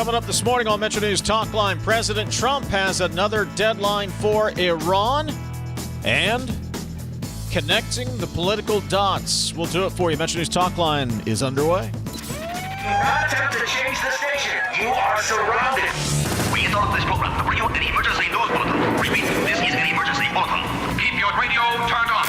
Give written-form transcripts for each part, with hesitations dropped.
Coming up this morning on MetroNews Talkline, President Trump has another deadline for Iran and connecting the political dots. We'll do it for you. MetroNews Talkline is underway. Do not attempt to change the station. You are surrounded. We interrupt this program to bring you an emergency news bulletin. Repeat, this is an emergency bulletin. Keep your radio turned on.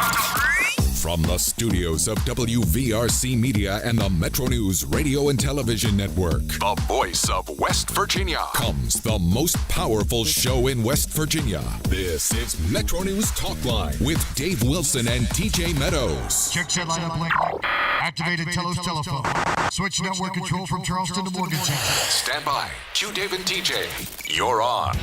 From the studios of WVRC Media and the MetroNews Radio and Television Network, the voice of West Virginia, comes the most powerful show in West Virginia. This is MetroNews Talkline with Dave Wilson and TJ Meadows. Check set lineup link. Activated Telos telephone. Switch network control from Charleston to Morgantown. Stand by. Q Dave and TJ. You're on.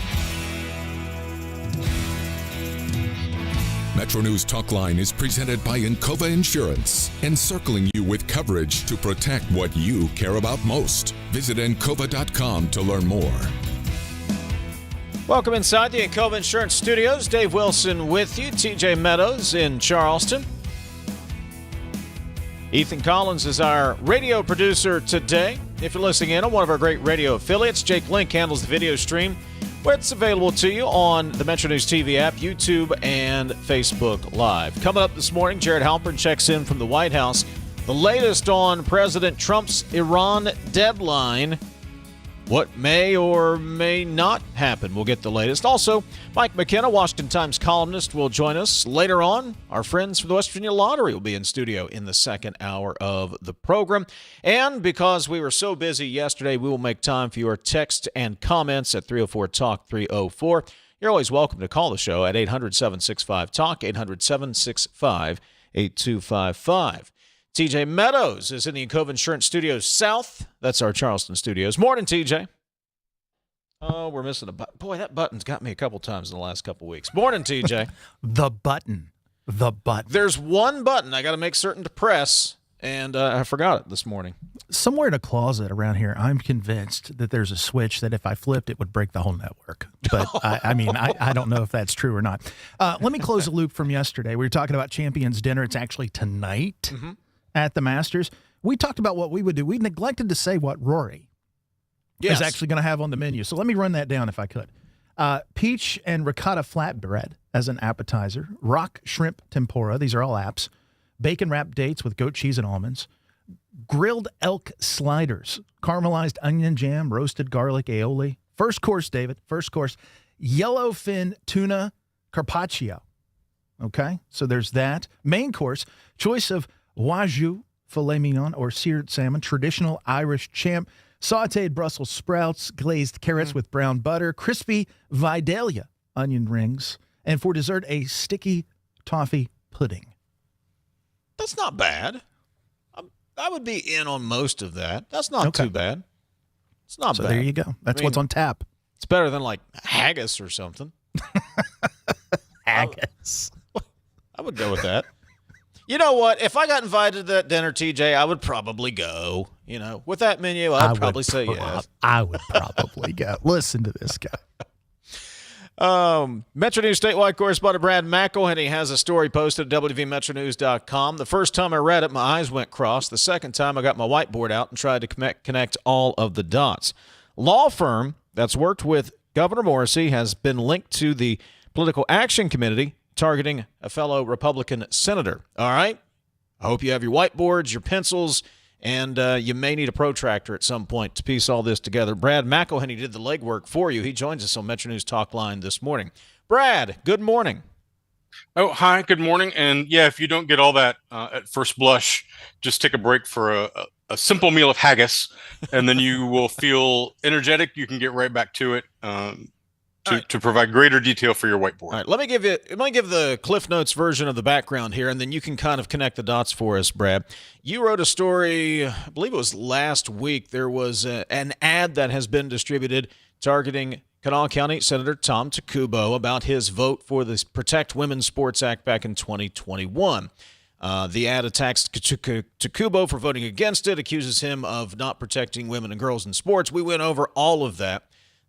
MetroNews Talkline is presented by Encova Insurance, encircling you with coverage to protect what you care about most. Visit Encova.com to learn more. Welcome inside the Encova Insurance Studios. Dave Wilson with you, TJ Meadows in Charleston. Ethan Collins is our radio producer today. If you're listening in on one of our great radio affiliates, Jake Link handles the video stream, where it's available to you on the MetroNews TV app, YouTube, and Facebook Live. Coming up this morning, Jared Halpern checks in from the White House. The latest on President Trump's Iran deadline. What may or may not happen. We'll get the latest. Also, Mike McKenna, Washington Times columnist, will join us later on. Our friends from the West Virginia Lottery will be in studio in the second hour of the program. And because we were so busy yesterday, we will make time for your text and comments at 304-TALK-304. You're always welcome to call the show at 800-765-TALK, 800-765-8255. TJ Meadows is in the Encova Insurance Studios South. That's our Charleston studios. Morning, TJ. Oh, we're missing a button. Boy, that button's got me a couple times in the last couple weeks. Morning, TJ. The button. There's one button I got to make certain to press, and I forgot it this morning. Somewhere in a closet around here, I'm convinced that there's a switch that if I flipped, it would break the whole network. But, I don't know if that's true or not. Let me close the loop from yesterday. We were talking about Champions Dinner. It's actually tonight. Mm-hmm. At the Masters. We talked about what we would do. We neglected to say what Rory is actually going to have on the menu. So let me run that down if I could. Peach and ricotta flatbread as an appetizer. Rock shrimp tempura. These are all apps. Bacon wrapped dates with goat cheese and almonds. Grilled elk sliders. Caramelized onion jam. Roasted garlic aioli. First course, David. First course. Yellowfin tuna carpaccio. Okay, so there's that. Main course. Choice of Wagyu filet mignon or seared salmon, traditional Irish champ, sautéed Brussels sprouts, glazed carrots with brown butter, crispy Vidalia onion rings, and for dessert, a sticky toffee pudding. That's not bad. I would be in on most of that. That's not too bad. It's not bad. So there you go. That's what's on tap. It's better than like haggis or something. Haggis. I would go with that. You know what? If I got invited to that dinner, TJ, I would probably go. You know, with that menu, I'd probably say yes. I would probably go. Listen to this guy. Metro News statewide correspondent Brad McElhinny has a story posted at WVMetroNews.com. The first time I read it, my eyes went cross. The second time, I got my whiteboard out and tried to connect all of the dots. Law firm that's worked with Governor Morrisey has been linked to the Political Action Committee targeting a fellow Republican senator. All right? I hope you have your whiteboards, your pencils, and you may need a protractor at some point to piece all this together. Brad McElhinny did the legwork for you. He joins us on MetroNews Talkline this morning. Brad, good morning. Oh, hi, good morning. And yeah, if you don't get all that at first blush, just take a break for a simple meal of haggis, and then you will feel energetic. You can get right back to it. To provide greater detail for your whiteboard. All right, let me give the Cliff Notes version of the background here, and then you can kind of connect the dots for us, Brad. You wrote a story, I believe it was last week. There was an ad that has been distributed targeting Kanawha County Senator Tom Takubo about his vote for the Protect Women's Sports Act back in 2021. The ad attacks Takubo for voting against it, accuses him of not protecting women and girls in sports. We went over all of that.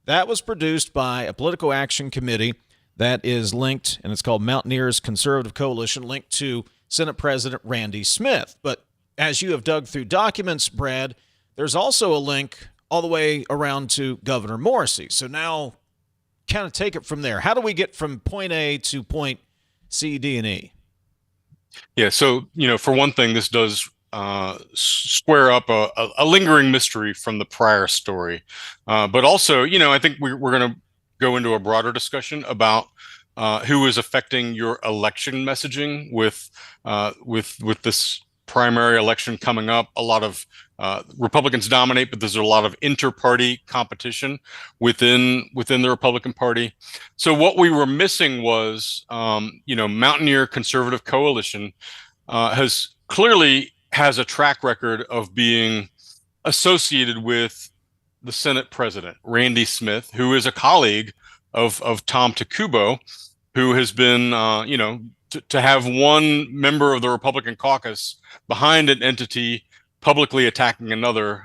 That was produced by a political action committee that is linked, and it's called Mountaineers Conservative Coalition, linked to Senate President Randy Smith. But as you have dug through documents, Brad, there's also a link all the way around to Governor Morrissey. So now kind of take it from there. How do we get from point A to point C, D, and E? Yeah. So, for one thing, this does square up a lingering mystery from the prior story. But also, I think we're going to go into a broader discussion about who is affecting your election messaging with this primary election coming up. A lot of Republicans dominate, but there's a lot of inter-party competition within the Republican Party. So what we were missing was, Mountaineer Conservative Coalition has a track record of being associated with the Senate President, Randy Smith, who is a colleague of Tom Takubo, who has been, to have one member of the Republican caucus behind an entity publicly attacking another,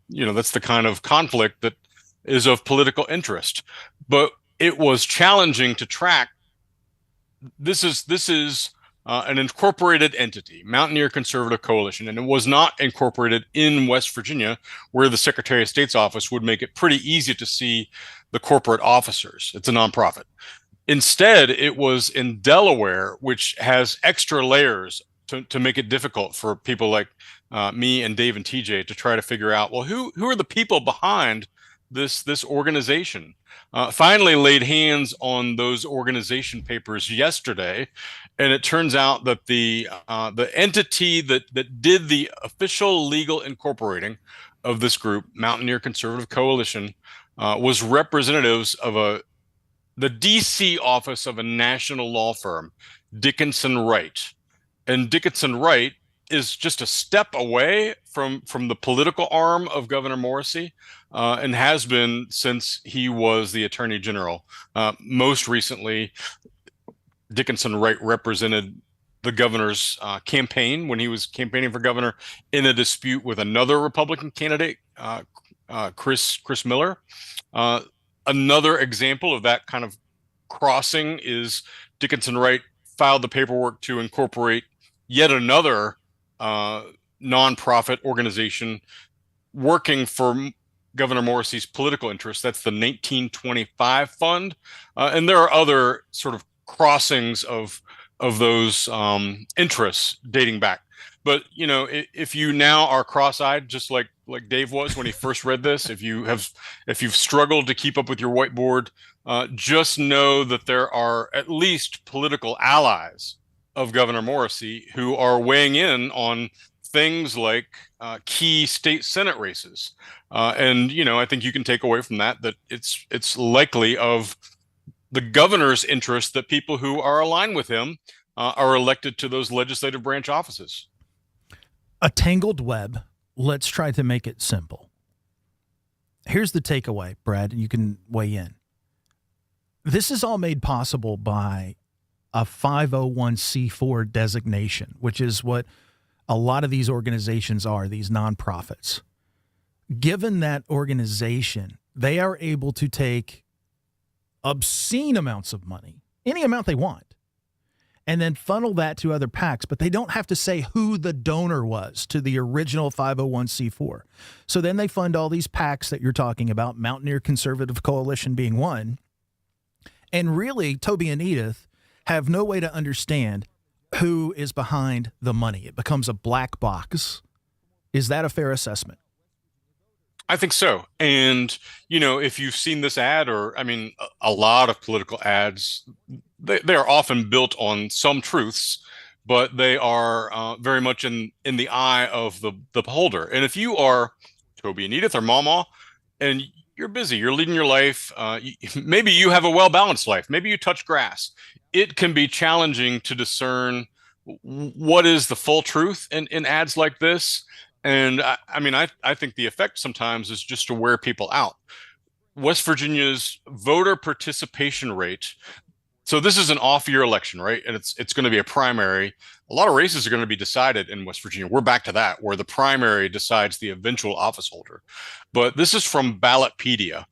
that's the kind of conflict that is of political interest. But it was challenging to track. This is an incorporated entity, Mountaineer Conservative Coalition, and it was not incorporated in West Virginia, where the Secretary of State's office would make it pretty easy to see the corporate officers. It's a nonprofit. Instead, it was in Delaware, which has extra layers to make it difficult for people like me and Dave and TJ to try to figure out, well, who are the people behind this organization? Finally laid hands on those organization papers yesterday, and it turns out that the entity that did the official legal incorporating of this group, Mountaineer Conservative Coalition, was representatives of the DC office of a national law firm, Dickinson Wright. And Dickinson Wright is just a step away from the political arm of Governor Morrissey, and has been since he was the Attorney General. Most recently, Dickinson Wright represented the governor's campaign when he was campaigning for governor in a dispute with another Republican candidate, Chris Miller. Another example of that kind of crossing is Dickinson Wright filed the paperwork to incorporate yet another nonprofit organization working for Governor Morrissey's political interests. That's the 1925 Fund. And there are other sort of crossings of those interests dating back. But, if you now are cross-eyed, just like Dave was when he first read this, if you've struggled to keep up with your whiteboard, just know that there are at least political allies of Governor Morrissey who are weighing in on things like key state Senate races. And, I think you can take away from that it's likely of the governor's interest that people who are aligned with him are elected to those legislative branch offices. A tangled web. Let's try to make it simple. Here's the takeaway, Brad, and you can weigh in. This is all made possible by a 501c4 designation, which is what a lot of these organizations are, these nonprofits. Given that organization, they are able to take obscene amounts of money, any amount they want, and then funnel that to other PACs, but they don't have to say who the donor was to the original 501c4. So then they fund all these PACs that you're talking about, Mountaineer Conservative Coalition being one, and really Toby and Edith have no way to understand who is behind the money. It becomes a black box. Is that a fair assessment? I think so. And, if you've seen this ad, or, a lot of political ads, they are often built on some truths, but they are very much in the eye of the beholder. And if you are Toby and Edith or Mama, and you're busy, you're leading your life, maybe you have a well-balanced life, maybe you touch grass, it can be challenging to discern what is the full truth in ads like this. And I think the effect sometimes is just to wear people out. West Virginia's voter participation rate. So this is an off-year election, right? And it's going to be a primary. A lot of races are going to be decided in West Virginia. We're back to that, where the primary decides the eventual office holder. But this is from Ballotpedia.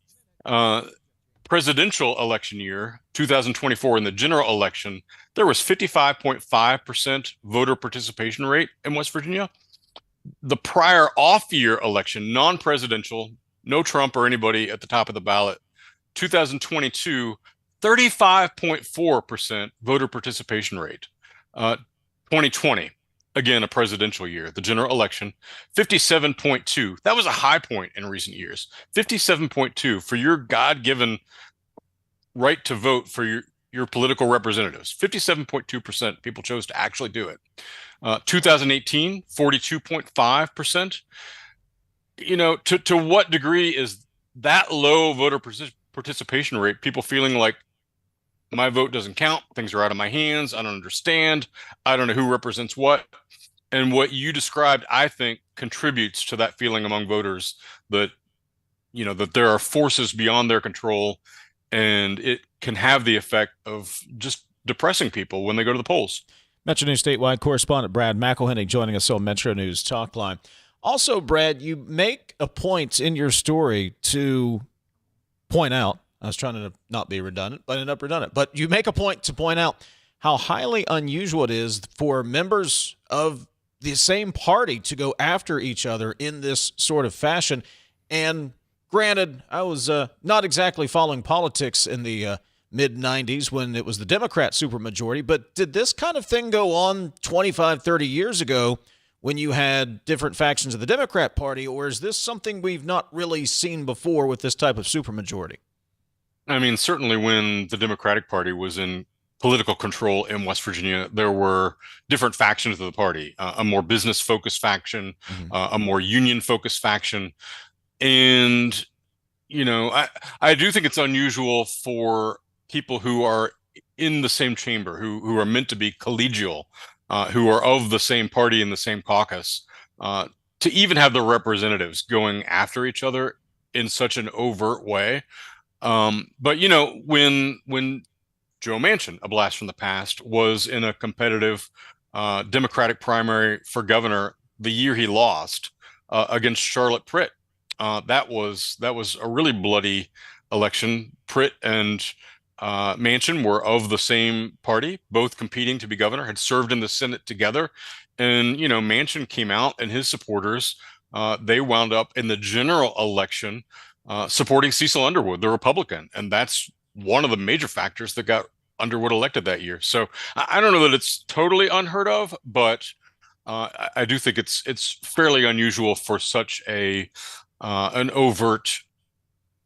Presidential election year, 2024, in the general election, there was 55.5% voter participation rate in West Virginia. The prior off-year election, non-presidential, no Trump or anybody at the top of the ballot. 2022, 35.4% voter participation rate. 2020, again, a presidential year, the general election, 57.2. That was a high point in recent years. 57.2 for your God-given right to vote for your political representatives. 57.2% people chose to actually do it. 2018, 42.5%. To what degree is that low voter participation rate, people feeling like my vote doesn't count, things are out of my hands, I don't understand, I don't know who represents what. And what you described, I think, contributes to that feeling among voters that, that there are forces beyond their control, and it can have the effect of just depressing people when they go to the polls. Metro News statewide correspondent Brad McElhinny joining us on Metro News Talkline. Also, Brad, you make a point in your story to point out, I was trying to not be redundant, but I ended up redundant, but you make a point to point out how highly unusual it is for members of the same party to go after each other in this sort of fashion. And granted, I was not exactly following politics in the mid-'90s when it was the Democrat supermajority, but did this kind of thing go on 25, 30 years ago when you had different factions of the Democrat Party, or is this something we've not really seen before with this type of supermajority? I mean, certainly when the Democratic Party was in political control in West Virginia, there were different factions of the party, a more business-focused faction, a more union-focused faction. And, I do think it's unusual for people who are in the same chamber, who are meant to be collegial, who are of the same party in the same caucus, to even have their representatives going after each other in such an overt way. But when Joe Manchin, a blast from the past, was in a competitive Democratic primary for governor the year he lost against Charlotte Pritt, that was a really bloody election. Pritt and Manchin were of the same party, both competing to be governor, had served in the Senate together. And, Manchin came out, and his supporters, they wound up in the general election supporting Cecil Underwood, the Republican. And that's one of the major factors that got Underwood elected that year. So I don't know that it's totally unheard of, but I do think it's fairly unusual for such an overt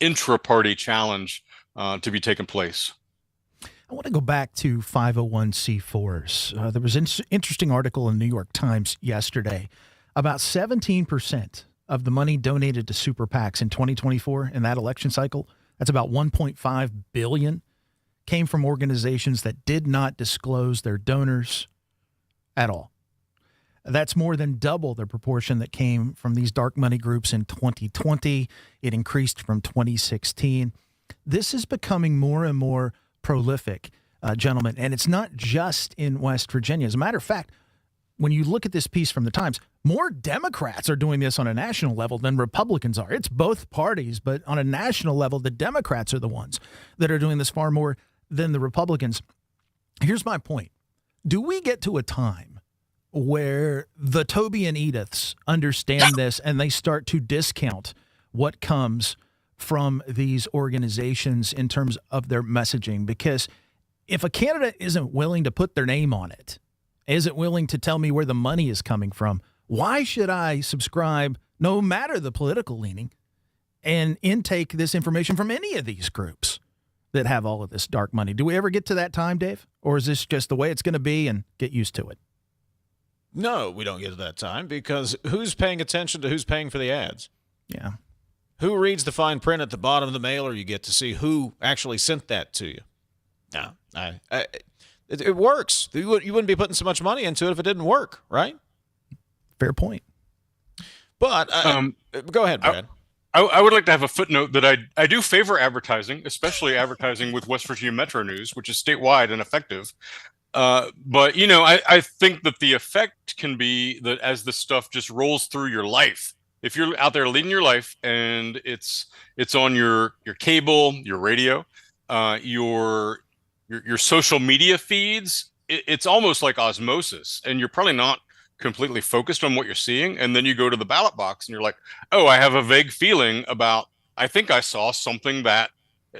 intra-party challenge to be taking place. I want to go back to 501c4s. There was an interesting article in the New York Times yesterday. About 17% of the money donated to super PACs in 2024 in that election cycle, that's about $1.5 billion, came from organizations that did not disclose their donors at all. That's more than double the proportion that came from these dark money groups in 2020. It increased from 2016. This is becoming more and more prolific, gentlemen, and it's not just in West Virginia. As a matter of fact, when you look at this piece from the Times, more Democrats are doing this on a national level than Republicans are. It's both parties, but on a national level, the Democrats are the ones that are doing this far more than the Republicans. Here's my point. Do we get to a time where the Toby and Ediths understand this and they start to discount what comes from these organizations in terms of their messaging? Because if a candidate isn't willing to put their name on it, isn't willing to tell me where the money is coming from, why should I subscribe, no matter the political leaning, and intake this information from any of these groups that have all of this dark money? Do we ever get to that time, Dave? Or is this just the way it's going to be and get used to it? No, we don't get to that time, because who's paying attention to who's paying for the ads? Yeah. Who reads the fine print at the bottom of the mailer? You get to see who actually sent that to you. No, it works. You wouldn't be putting so much money into it if it didn't work, right? Fair point. But go ahead, Brad. I would like to have a footnote that I do favor advertising, especially advertising with West Virginia Metro News, which is statewide and effective. But, I think that the effect can be that as this stuff just rolls through your life, if you're out there leading your life and it's on your cable, your radio, your social media feeds, it's almost like osmosis, and you're probably not completely focused on what you're seeing. And then you go to the ballot box and you're like, oh, I have a vague feeling about I think I saw something that,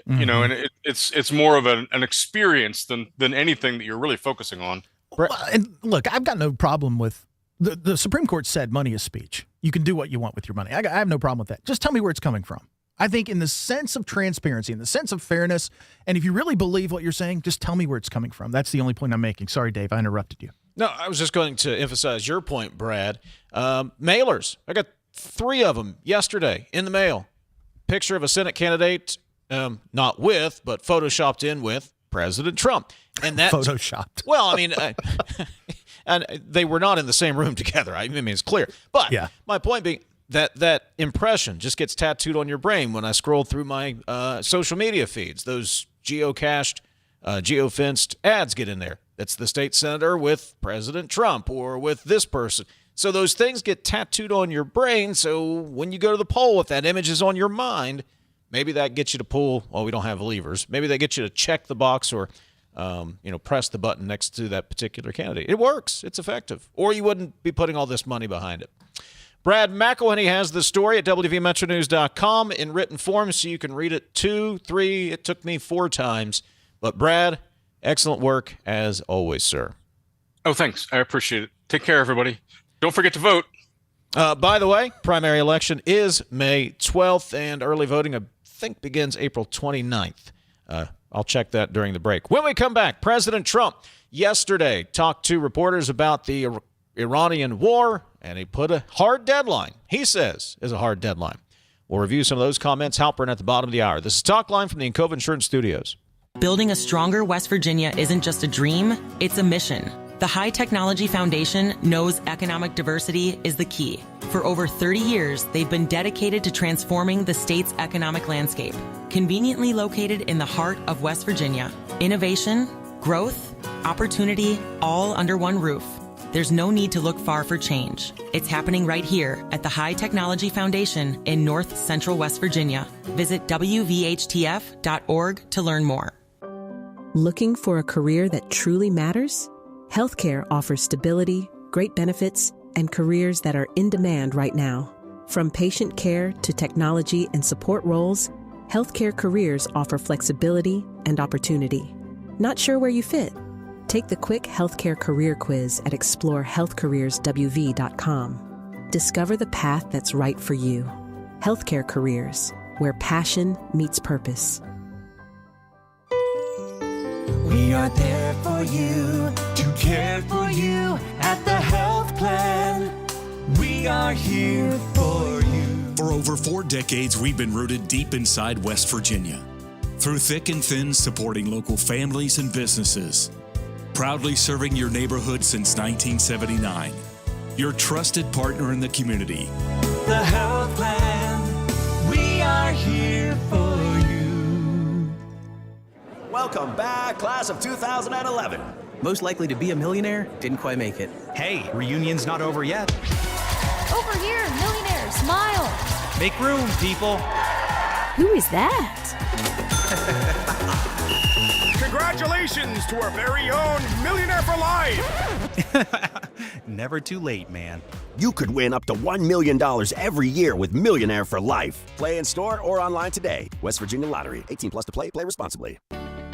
you know, and it's more of an experience than anything that you're really focusing on. And look, I've got no problem with the Supreme Court said money is speech. You can do what you want with your money. I have no problem with that. Just tell me where it's coming from. I think in the sense of transparency, in the sense of fairness, and if you really believe what you're saying, just tell me where it's coming from. That's the only point I'm making. Sorry, Dave, I interrupted you. No, I was just going to emphasize your point, Brad. Mailers. I got 3 of them yesterday in the mail. Picture of a Senate candidate, not with, but photoshopped in with President Trump. And that photoshopped. Well, I mean, and they were not in the same room together. I mean, it's clear. But my point being that impression just gets tattooed on your brain when I scroll through my social media feeds. Those geocached, geofenced ads get in there. That's the state senator with President Trump or with this person. So those things get tattooed on your brain. So when you go to the poll, if that image is on your mind, maybe that gets you to pull. Well, we don't have levers. Maybe that gets you to check the box or, press the button next to that particular candidate. It works. It's effective. Or you wouldn't be putting all this money behind it. Brad McElhinny has the story at WVMetroNews.com in written form, so you can read it 2, 3. It took me 4 times. But Brad, excellent work as always, sir. Oh, thanks. I appreciate it. Take care, everybody. Don't forget to vote. By the way, primary election is May 12th, and early voting, I think, begins April 29th. I'll check that during the break. When we come back, President Trump yesterday talked to reporters about the Iranian war, and he put a hard deadline, he says, is a hard deadline. We'll review some of those comments. Halpern at the bottom of the hour. This is Talkline from the Encova Insurance Studios. Building a stronger West Virginia isn't just a dream, it's a mission. The High Technology Foundation knows economic diversity is the key. For over 30 years, they've been dedicated to transforming the state's economic landscape. Conveniently located in the heart of West Virginia, innovation, growth, opportunity, all under one roof. There's no need to look far for change. It's happening right here at the High Technology Foundation in North Central West Virginia. Visit WVHTF.org to learn more. Looking for a career that truly matters? Healthcare offers stability, great benefits, and careers that are in demand right now. From patient care to technology and support roles, healthcare careers offer flexibility and opportunity. Not sure where you fit? Take the quick healthcare career quiz at explorehealthcareerswv.com. Discover the path that's right for you. Healthcare careers, where passion meets purpose. We are there for you, to care for you at the health plan. We are here for you. For over 4 decades, we've been rooted deep inside West Virginia. Through thick and thin, supporting local families and businesses. Proudly serving your neighborhood since 1979. Your trusted partner in the community. The health plan, we are here for you. Welcome back, class of 2011. Most likely to be a millionaire, didn't quite make it. Hey, reunion's not over yet. Over here, millionaire, smile. Make room, people. Who is that? Congratulations to our very own Millionaire for Life! Never too late, man. You could win up to $1 million every year with Millionaire for Life. Play in store or online today. West Virginia Lottery. 18 plus to play. Play responsibly.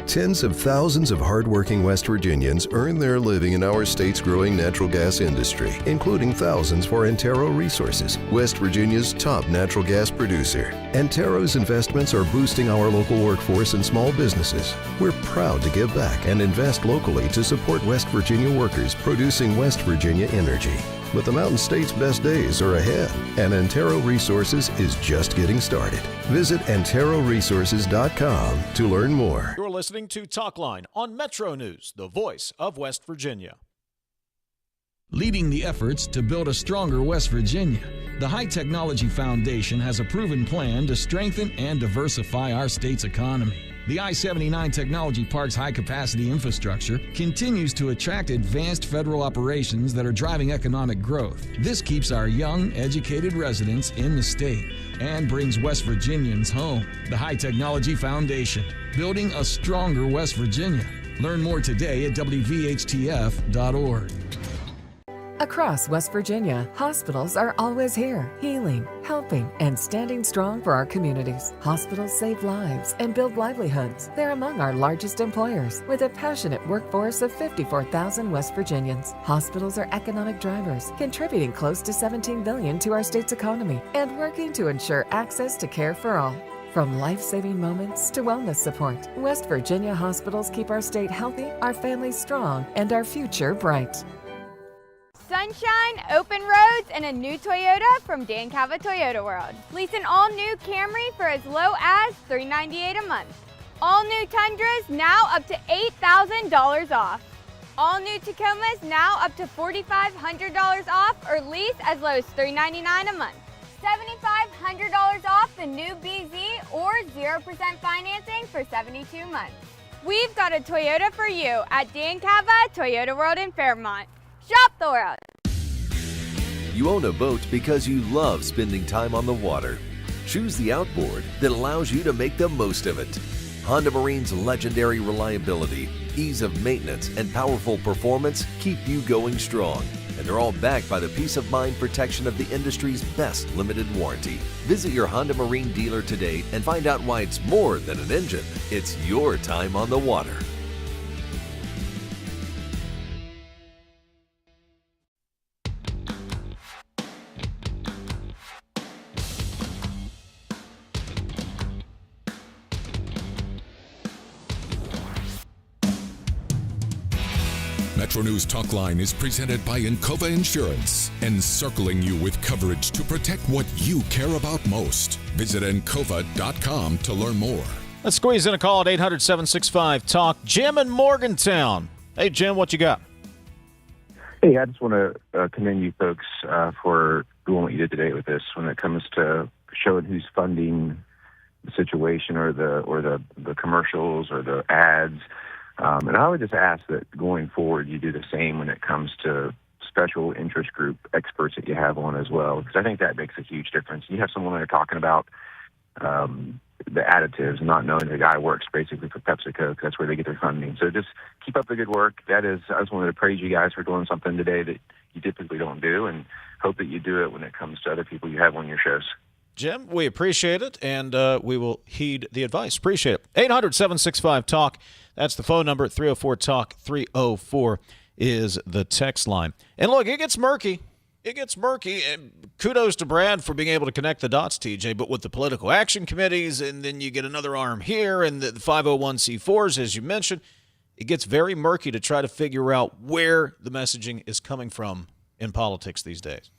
Tens of thousands of hardworking West Virginians earn their living in our state's growing natural gas industry, including thousands for Antero Resources, West Virginia's top natural gas producer. Antero's investments are boosting our local workforce and small businesses. We're proud to give back and invest locally to support West Virginia workers producing West Virginia energy. But the Mountain State's best days are ahead, and Antero Resources is just getting started. Visit AnteroResources.com to learn more. You're listening to Talkline on Metro News, the voice of West Virginia. Leading the efforts to build a stronger West Virginia, the High Technology Foundation has a proven plan to strengthen and diversify our state's economy. The I-79 Technology Park's high-capacity infrastructure continues to attract advanced federal operations that are driving economic growth. This keeps our young, educated residents in the state and brings West Virginians home. The High Technology Foundation, building a stronger West Virginia. Learn more today at WVHTF.org. Across West Virginia, hospitals are always here, healing, helping, and standing strong for our communities. Hospitals save lives and build livelihoods. They're among our largest employers, with a passionate workforce of 54,000 West Virginians. Hospitals are economic drivers, contributing close to $17 billion to our state's economy and working to ensure access to care for all. From life-saving moments to wellness support, West Virginia hospitals keep our state healthy, our families strong, and our future bright. Sunshine, open roads, and a new Toyota from Dan Cava Toyota World. Lease an all-new Camry for as low as $398 a month. All new Tundras now up to $8,000 off. All new Tacomas now up to $4,500 off or lease as low as $399 a month. $7,500 off the new BZ or 0% financing for 72 months. We've got a Toyota for you at Dan Cava Toyota World in Fairmont. Shop the world. You own a boat because you love spending time on the water. Choose the outboard that allows you to make the most of it. Honda Marine's legendary reliability, ease of maintenance, and powerful performance keep you going strong. And they're all backed by the peace of mind protection of the industry's best limited warranty. Visit your Honda Marine dealer today and find out why it's more than an engine. It's your time on the water. MetroNews Talkline is presented by Encova Insurance, encircling you with coverage to protect what you care about most. Visit Encova.com to learn more. Let's squeeze in a call at 800-765-TALK. Jim in Morgantown. Hey, Jim, what you got? Hey, I just want to commend you folks for doing what you did today with this when it comes to showing who's funding the situation or the commercials or the ads. And I would just ask that going forward you do the same when it comes to special interest group experts that you have on as well, because I think that makes a huge difference. You have someone that are talking about the additives, not knowing the guy works basically for PepsiCo because that's where they get their funding. So just keep up the good work. I just wanted to praise you guys for doing something today that you typically don't do, and hope that you do it when it comes to other people you have on your shows. Jim, we appreciate it, and we will heed the advice. Appreciate it. 800-765-TALK. That's the phone number. 304-TALK. 304 is the text line. And look, it gets murky. It gets murky. And kudos to Brad for being able to connect the dots, TJ. But with the political action committees, and then you get another arm here, and the 501c4s, as you mentioned, it gets very murky to try to figure out where the messaging is coming from in politics these days.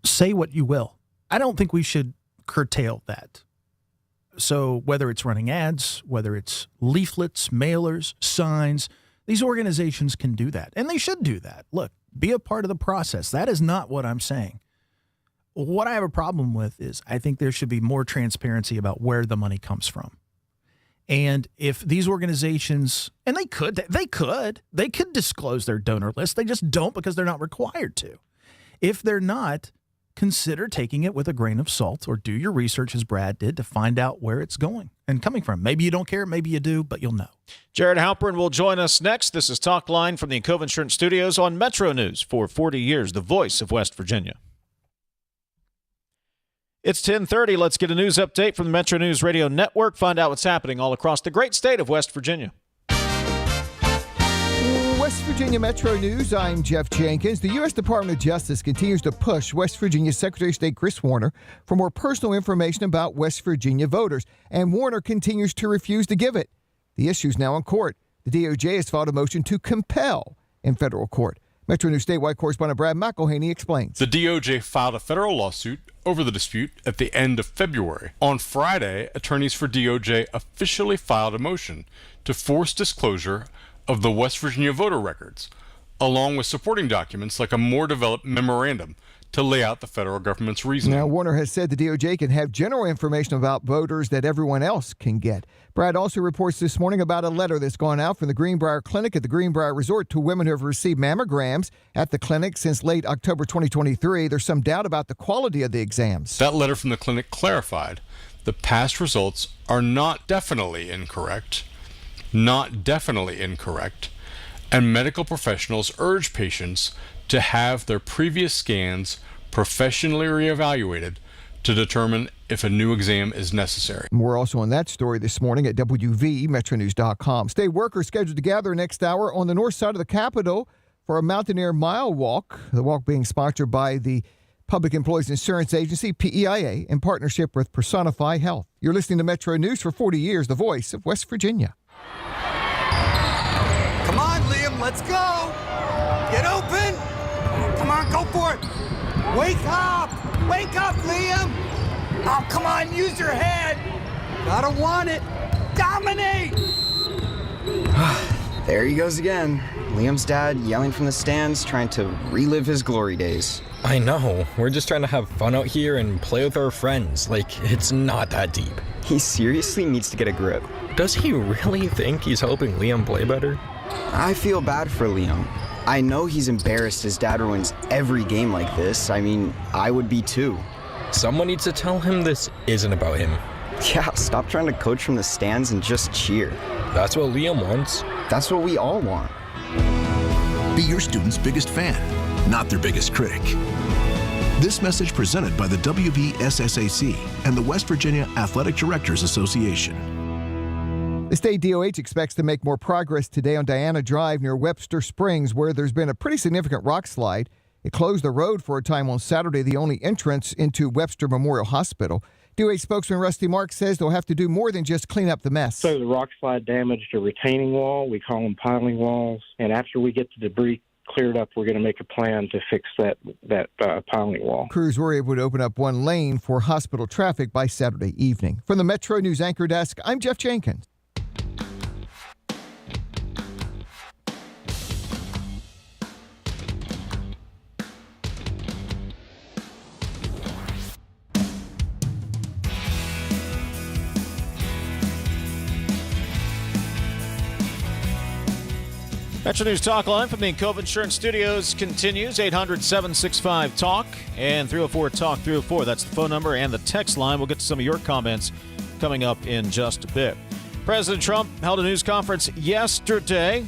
Say what you will. I don't think we should curtail that. So whether it's running ads, whether it's leaflets, mailers, signs, these organizations can do that, and they should do that. Look, be a part of the process. That is not what I'm saying. What I have a problem with is I think there should be more transparency about where the money comes from. And if these organizations, and they could disclose their donor list. They just don't because they're not required to. If they're not, consider taking it with a grain of salt, or do your research as Brad did to find out where it's going and coming from. Maybe you don't care, maybe you do, but you'll know. Jared Halpern will join us next. This is Talkline from the Encova Insurance Studios on Metro News for 40 years, the voice of West Virginia. It's 10:30. Let's get a news update from the Metro News Radio Network. Find out what's happening all across the great state of West Virginia. West Virginia Metro News, I'm Jeff Jenkins. The U.S. Department of Justice continues to push West Virginia Secretary of State Chris Warner for more personal information about West Virginia voters, and Warner continues to refuse to give it. The issue is now in court. The DOJ has filed a motion to compel in federal court. Metro News statewide correspondent Brad McElhinny explains. The DOJ filed a federal lawsuit over the dispute at the end of February. On Friday, attorneys for DOJ officially filed a motion to force disclosure of the West Virginia voter records, along with supporting documents like a more developed memorandum to lay out the federal government's reasoning. Now, Warner has said the DOJ can have general information about voters that everyone else can get. Brad also reports this morning about a letter that's gone out from the Greenbrier Clinic at the Greenbrier Resort to women who have received mammograms at the clinic since late October 2023. There's some doubt about the quality of the exams. That letter from the clinic clarified the past results are not definitely incorrect, and medical professionals urge patients to have their previous scans professionally reevaluated to determine if a new exam is necessary. More also on that story this morning at WVMetroNews.com. State workers scheduled to gather next hour on the north side of the Capitol for a Mountaineer Mile Walk. The walk being sponsored by the Public Employees Insurance Agency, PEIA, in partnership with Personify Health. You're listening to Metro News for 40 years, the voice of West Virginia. Come on, Liam, let's go. Get open. Come on, go for it. Wake up. Wake up, Liam. Oh, come on, use your head. Gotta want it. Dominate. There he goes again. Liam's dad yelling from the stands, trying to relive his glory days. I know. We're just trying to have fun out here and play with our friends. Like, it's not that deep. He seriously needs to get a grip. Does he really think he's helping Liam play better? I feel bad for Liam. I know he's embarrassed his dad ruins every game like this. I mean, I would be too. Someone needs to tell him this isn't about him. Yeah, stop trying to coach from the stands and just cheer. That's what Liam wants. That's what we all want. Be your student's biggest fan, not their biggest critic. This message presented by the WVSSAC and the West Virginia Athletic Directors Association. The state DOH expects to make more progress today on Diana Drive near Webster Springs, where there's been a pretty significant rock slide. It closed the road for a time on Saturday, the only entrance into Webster Memorial Hospital. DOH spokesman Rusty Marks says they'll have to do more than just clean up the mess. So the rock slide damaged a retaining wall. We call them piling walls. And after we get the debris cleared up, we're going to make a plan to fix that piling wall. Crews were able to open up one lane for hospital traffic by Saturday evening. From the Metro News Anchor Desk, I'm Jeff Jenkins. MetroNews Talkline from the Cove Insurance Studios continues. 800-765-TALK and 304-TALK-304. That's the phone number and the text line. We'll get to some of your comments coming up in just a bit. President Trump held a news conference yesterday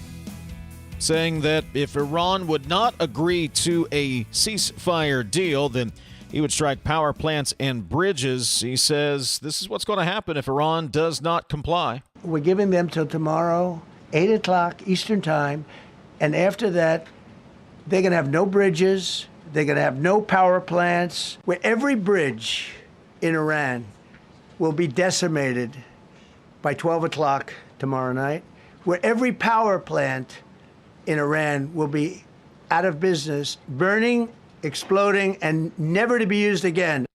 saying that if Iran would not agree to a ceasefire deal, then he would strike power plants and bridges. He says this is what's going to happen if Iran does not comply. We're giving them till tomorrow, 8 o'clock Eastern time, and after that, they're going to have no bridges, they're going to have no power plants, where every bridge in Iran will be decimated by 12 o'clock tomorrow night, where every power plant in Iran will be out of business, burning, exploding, and never to be used again.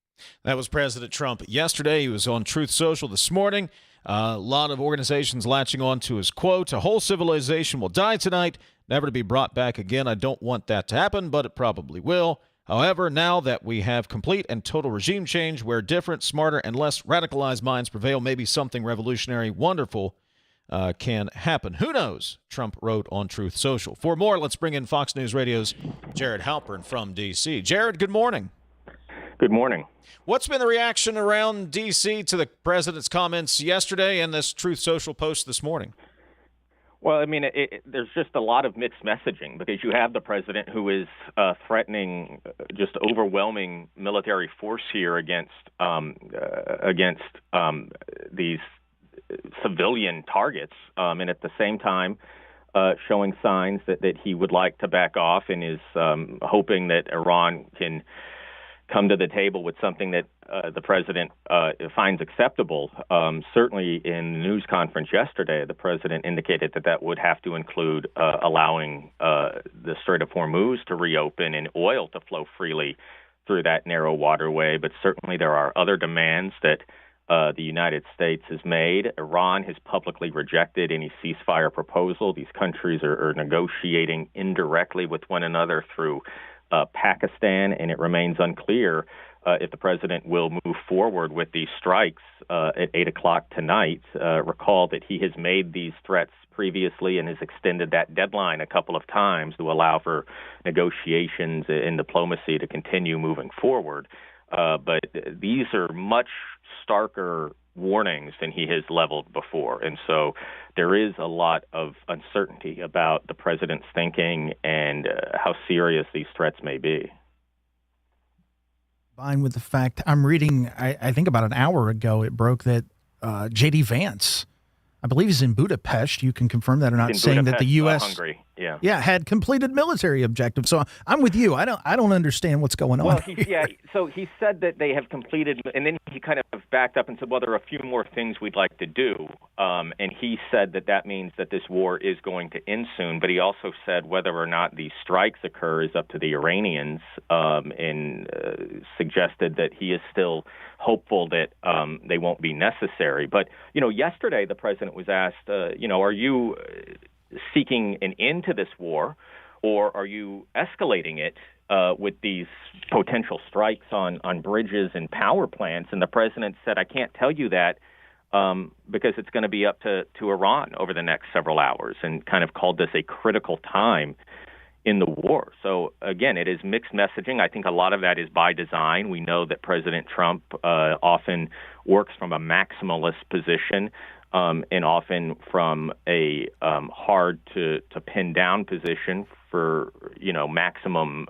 That was President Trump yesterday. He was on Truth Social this morning. A lot of organizations latching on to his quote, "A whole civilization will die tonight, never to be brought back again. I don't want that to happen, but it probably will. However, now that we have complete and total regime change where different, smarter, and less radicalized minds prevail, maybe something revolutionary, wonderful can happen. Who knows?" Trump wrote on Truth Social. For more, let's bring in Fox News Radio's Jared Halpern from D.C. Jared, good morning. Good morning. What's been the reaction around D.C. to the president's comments yesterday and this Truth Social post this morning? Well, I mean, there's just a lot of mixed messaging because you have the president who is threatening just overwhelming military force here against these civilian targets, and at the same time showing signs that he would like to back off and is hoping that Iran can come to the table with something that the president finds acceptable. Certainly in the news conference yesterday, the president indicated that would have to include allowing the Strait of Hormuz to reopen and oil to flow freely through that narrow waterway. But certainly there are other demands that the United States has made. Iran has publicly rejected any ceasefire proposal. These countries are negotiating indirectly with one another through Pakistan, and it remains unclear if the president will move forward with these strikes at 8 o'clock tonight. Recall that he has made these threats previously and has extended that deadline a couple of times to allow for negotiations and diplomacy to continue moving forward. But these are much starker warnings than he has leveled before. And so there is a lot of uncertainty about the president's thinking and how serious these threats may be. Combined with the fact I'm reading, I think about an hour ago, it broke that J.D. Vance, I believe he's in Budapest. You can confirm that or not, saying that the U.S. Hungary, had completed military objectives. So I'm with you. I don't understand what's going on. Well, so he said that they have completed, and then he kind of backed up and said, well, there are a few more things we'd like to do. And he said that means that this war is going to end soon. But he also said whether or not these strikes occur is up to the Iranians, and suggested that he is still hopeful that they won't be necessary. But, yesterday the president was asked, are you seeking an end to this war, or are you escalating it with these potential strikes on bridges and power plants? And the president said, I can't tell you that because it's going to be up to Iran over the next several hours, and kind of called this a critical time in the war. So, again, it is mixed messaging. I think a lot of that is by design. We know that President Trump often works from a maximalist position, and often from a hard to pin down position for maximum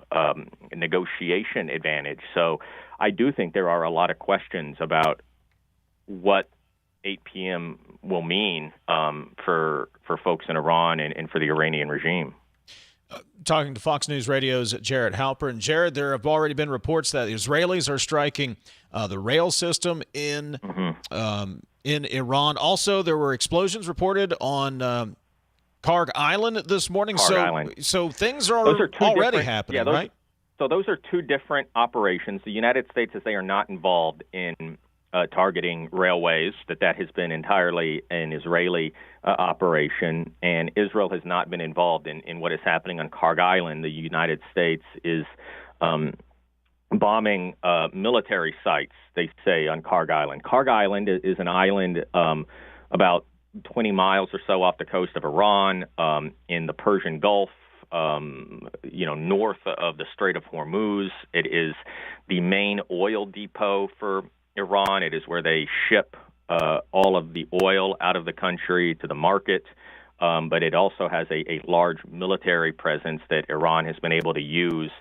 negotiation advantage. So I do think there are a lot of questions about what 8 p.m. will mean for folks in Iran and for the Iranian regime. Talking to Fox News Radio's Jared Halpern. Jared, there have already been reports that the Israelis are striking the rail system in Iran. Also, there were explosions reported on Karg Island this morning. So things are already happening, right? So those are two different operations. The United States says they are not involved in targeting railways, that has been entirely an Israeli operation, and Israel has not been involved in what is happening on Karg Island. The United States is bombing military sites, they say, on Karg Island. Karg Island is an island about 20 miles or so off the coast of Iran, in the Persian Gulf, north of the Strait of Hormuz. It is the main oil depot for Iran. It is where they ship all of the oil out of the country to the market, but it also has a large military presence that Iran has been able to use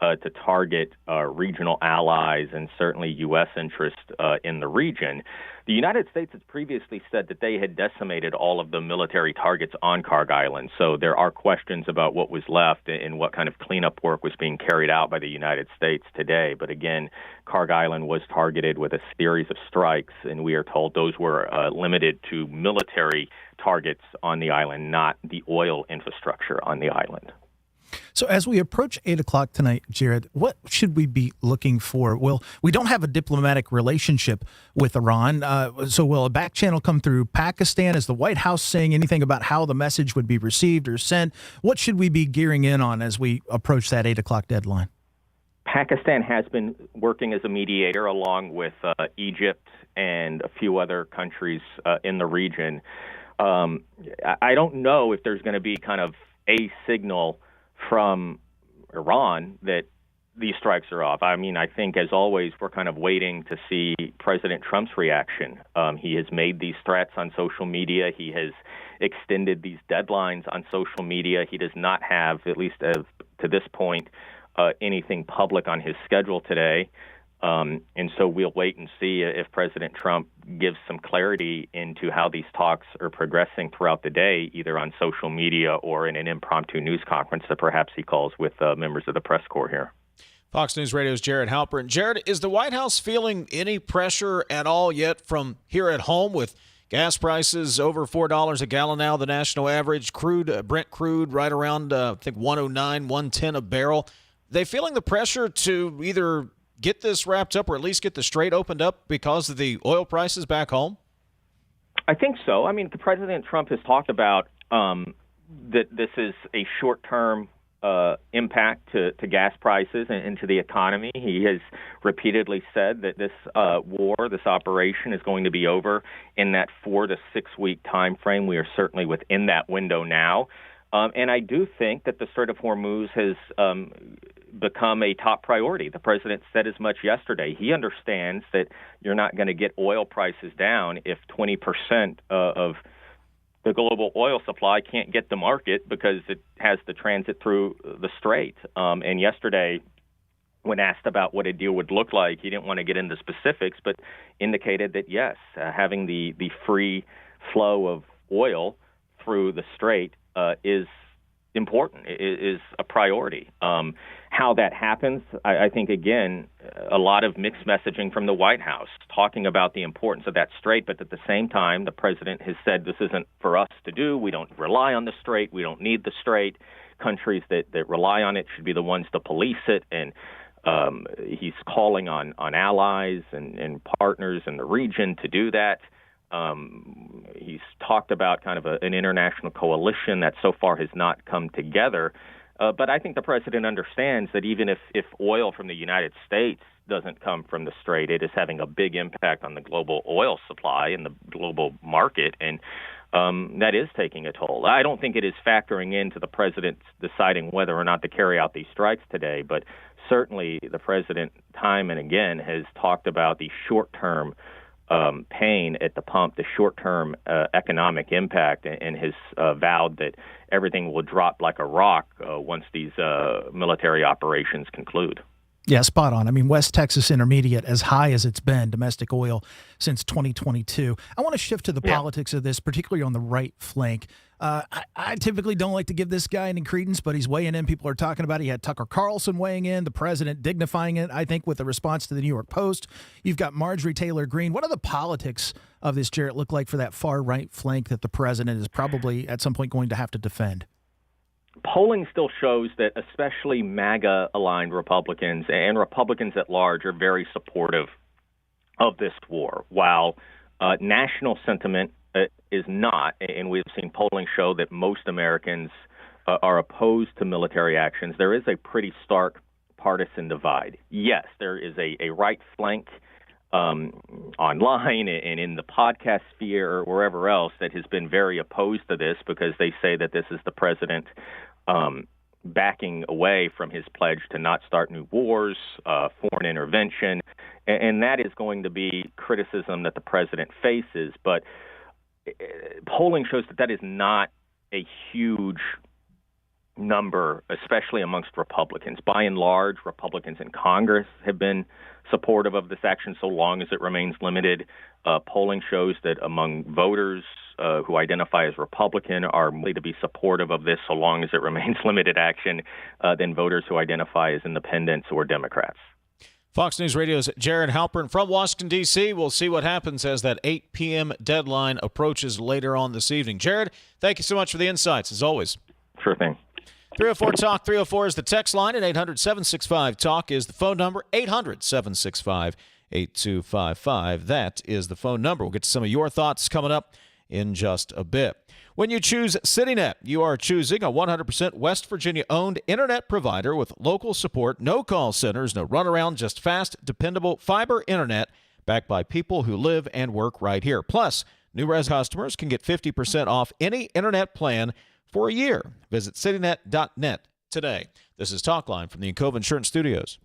to target regional allies and certainly U.S. interests in the region. The United States has previously said that they had decimated all of the military targets on Karg Island, so there are questions about what was left and what kind of cleanup work was being carried out by the United States today. But again, Karg Island was targeted with a series of strikes, and we are told those were limited to military targets on the island, not the oil infrastructure on the island. So as we approach 8 o'clock tonight, Jared, what should we be looking for? Well, we don't have a diplomatic relationship with Iran. So will a back channel come through Pakistan? Is the White House saying anything about how the message would be received or sent? What should we be gearing in on as we approach that 8 o'clock deadline? Pakistan has been working as a mediator along with Egypt and a few other countries in the region. I don't know if there's going to be kind of a signal from Iran that these strikes are off. I mean, I think, as always, we're kind of waiting to see President Trump's reaction. He has made these threats on social media. He has extended these deadlines on social media. He does not have, at least to this point, anything public on his schedule today. And so we'll wait and see if President Trump gives some clarity into how these talks are progressing throughout the day, either on social media or in an impromptu news conference that perhaps he calls with members of the press corps here. Fox News Radio's Jared Halpern. Jared, is the White House feeling any pressure at all yet from here at home with gas prices over $4 a gallon now, the national average, Brent crude right around, I think, 109, 110 a barrel? They feeling the pressure to either get this wrapped up or at least get the strait opened up because of the oil prices back home? I think so. I mean, President Trump has talked about that this is a short-term impact to gas prices and to the economy. He has repeatedly said that this war, this operation, is going to be over in that 4 to 6 week time frame. We are certainly within that window now. And I do think that the Strait of Hormuz has become a top priority. The president said as much yesterday. He understands that you're not going to get oil prices down if 20% of the global oil supply can't get to market because it has to transit through the strait. And yesterday, when asked about what a deal would look like, he didn't want to get into specifics, but indicated that, yes, having the free flow of oil through the strait is important, is a priority. How that happens, I think, again, a lot of mixed messaging from the White House, talking about the importance of that strait, but at the same time, the president has said this isn't for us to do. We don't rely on the strait. We don't need the strait. Countries that rely on it should be the ones to police it, and he's calling on allies and partners in the region to do that. He's talked about kind of an international coalition that so far has not come together. But I think the president understands that even if oil from the United States doesn't come from the strait, it is having a big impact on the global oil supply and the global market, and that is taking a toll. I don't think it is factoring into the president deciding whether or not to carry out these strikes today, but certainly the president time and again has talked about the short-term pain at the pump, the short-term economic impact, and has vowed that everything will drop like a rock once these military operations conclude. Yeah, spot on. I mean, West Texas Intermediate, as high as it's been, domestic oil, since 2022. I want to shift to the politics of this, particularly on the right flank. I typically don't like to give this guy any credence, but he's weighing in. People are talking about it. He had Tucker Carlson weighing in, the president dignifying it, I think, with a response to the New York Post. You've got Marjorie Taylor Greene. What do the politics of this, Jarrett, look like for that far right flank that the president is probably at some point going to have to defend? Polling still shows that especially MAGA-aligned Republicans and Republicans at large are very supportive of this war, while national sentiment is not, and we've seen polling show that most Americans are opposed to military actions. There is a pretty stark partisan divide. Yes, there is a right flank online and in the podcast sphere or wherever else that has been very opposed to this because they say that this is the president backing away from his pledge to not start new wars, foreign intervention, and that is going to be criticism that the president faces. But polling shows that is not a huge number, especially amongst Republicans. By and large, Republicans in Congress have been supportive of this action so long as it remains limited. Polling shows that among voters who identify as Republican are likely to be supportive of this so long as it remains limited action than voters who identify as independents or Democrats. Fox News Radio's Jared Halpern from Washington, D.C. We'll see what happens as that 8 p.m. deadline approaches later on this evening. Jared, thank you so much for the insights, as always. Sure thing. 304-TALK, 304 is the text line, and 800-765-TALK is the phone number, 800-765-8255. That is the phone number. We'll get to some of your thoughts coming up in just a bit. When you choose CityNet, you are choosing a 100% West Virginia-owned internet provider with local support, no call centers, no runaround, just fast, dependable fiber internet backed by people who live and work right here. Plus, new res customers can get 50% off any internet plan for a year. Visit citynet.net today. This is Talkline from the Encova Insurance Studios.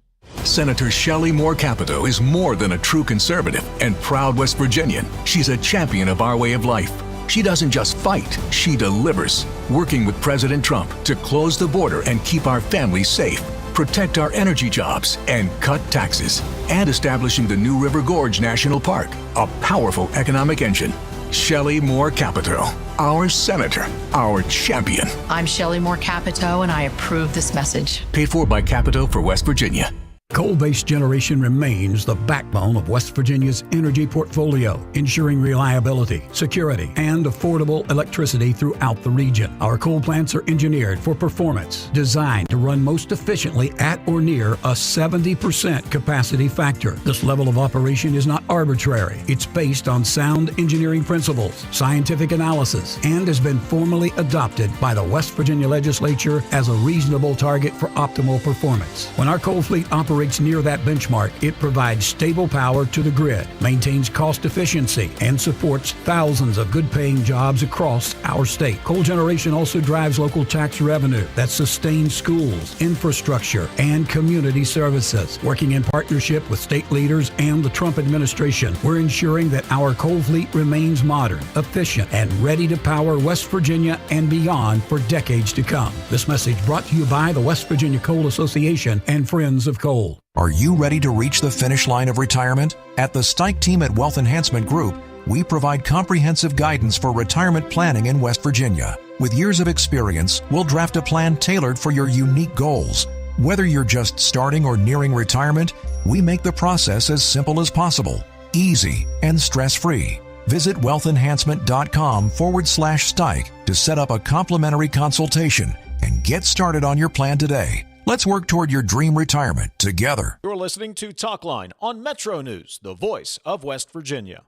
Senator Shelley Moore Capito is more than a true conservative and proud West Virginian. She's a champion of our way of life. She doesn't just fight, she delivers, working with President Trump to close the border and keep our families safe, protect our energy jobs, and cut taxes, and establishing the New River Gorge National Park, a powerful economic engine. Shelley Moore Capito, our senator, our champion. I'm Shelley Moore Capito, and I approve this message. Paid for by Capito for West Virginia. Coal-based generation remains the backbone of West Virginia's energy portfolio, ensuring reliability, security, and affordable electricity throughout the region. Our coal plants are engineered for performance, designed to run most efficiently at or near a 70% capacity factor. This level of operation is not arbitrary. It's based on sound engineering principles, scientific analysis, and has been formally adopted by the West Virginia Legislature as a reasonable target for optimal performance. When our coal fleet operates operates near that benchmark, it provides stable power to the grid, maintains cost efficiency, and supports thousands of good-paying jobs across our state. Coal generation also drives local tax revenue that sustains schools, infrastructure, and community services. Working in partnership with state leaders and the Trump administration, we're ensuring that our coal fleet remains modern, efficient, and ready to power West Virginia and beyond for decades to come. This message brought to you by the West Virginia Coal Association and Friends of Coal. Are you ready to reach the finish line of retirement? At the Stike team at Wealth Enhancement Group, we provide comprehensive guidance for retirement planning in West Virginia. With years of experience, we'll draft a plan tailored for your unique goals. Whether you're just starting or nearing retirement, we make the process as simple as possible, easy, and stress-free. Visit wealthenhancement.com/Stike to set up a complimentary consultation and get started on your plan today. Let's work toward your dream retirement together. You're listening to Talkline on Metro News, the voice of West Virginia.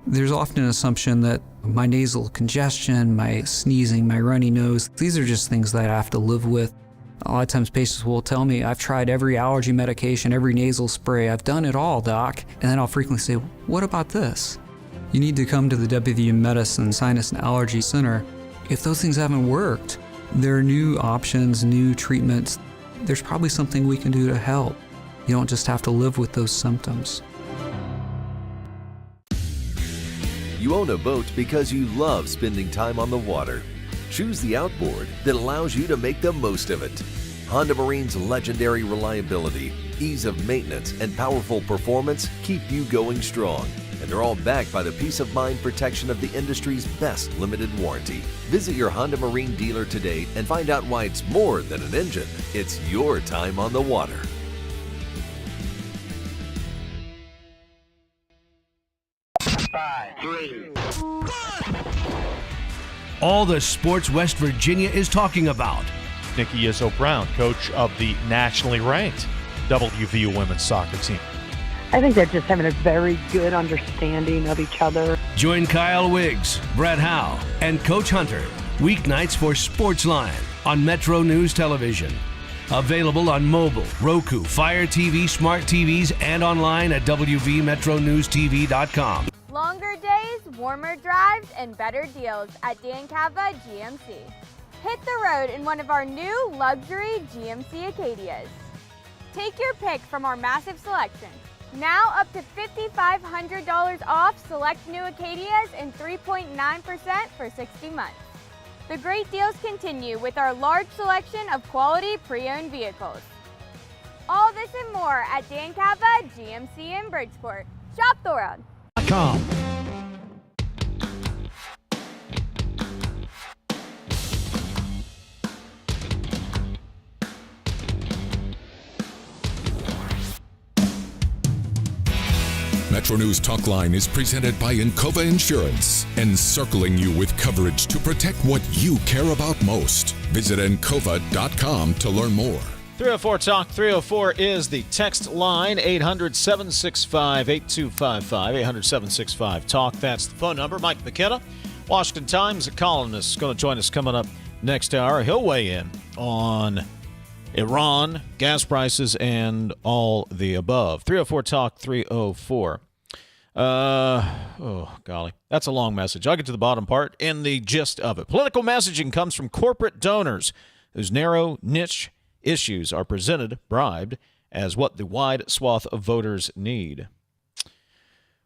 There's often an assumption that my nasal congestion, my sneezing, my runny nose, these are just things that I have to live with. A lot of times patients will tell me, I've tried every allergy medication, every nasal spray, I've done it all, doc. And then I'll frequently say, what about this? You need to come to the WVU Medicine Sinus and Allergy Center. If those things haven't worked, there are new options, new treatments. There's probably something we can do to help. You don't just have to live with those symptoms. You own a boat because you love spending time on the water. Choose the outboard that allows you to make the most of it. Honda Marine's legendary reliability, ease of maintenance, and powerful performance keep you going strong. And they're all backed by the peace of mind protection of the industry's best limited warranty. Visit your Honda Marine dealer today and find out why it's more than an engine. It's your time on the water. All the sports West Virginia is talking about. Nikki Izzo-Brown, coach of the nationally ranked WVU women's soccer team. I think they're just having a very good understanding of each other. Join Kyle Wiggs, Brett Howe, and Coach Hunter weeknights for Sportsline on Metro News Television. Available on mobile, Roku, Fire TV, smart TVs, and online at WVMetroNewsTV.com. Longer days, warmer drives, and better deals at Dan Cava GMC. Hit the road in one of our new luxury GMC Acadias. Take your pick from our massive selection. Now up to $5,500 off select new Acadias and 3.9% for 60 months. The great deals continue with our large selection of quality pre-owned vehicles. All this and more at Dan Cava GMC in Bridgeport. Shop the world. Metro News Talkline is presented by Encova Insurance, encircling you with coverage to protect what you care about most. Visit Encova.com to learn more. 304 Talk 304 is the text line, 800-765-8255, 800-765-TALK. That's the phone number. Mike McKenna, Washington Times, a columnist, is going to join us coming up next hour. He'll weigh in on Iran, gas prices, and all the above. 304 Talk 304. Oh, golly. That's a long message. I'll get to the bottom part in the gist of it. Political messaging comes from corporate donors whose narrow niche issues are presented, bribed, as what the wide swath of voters need.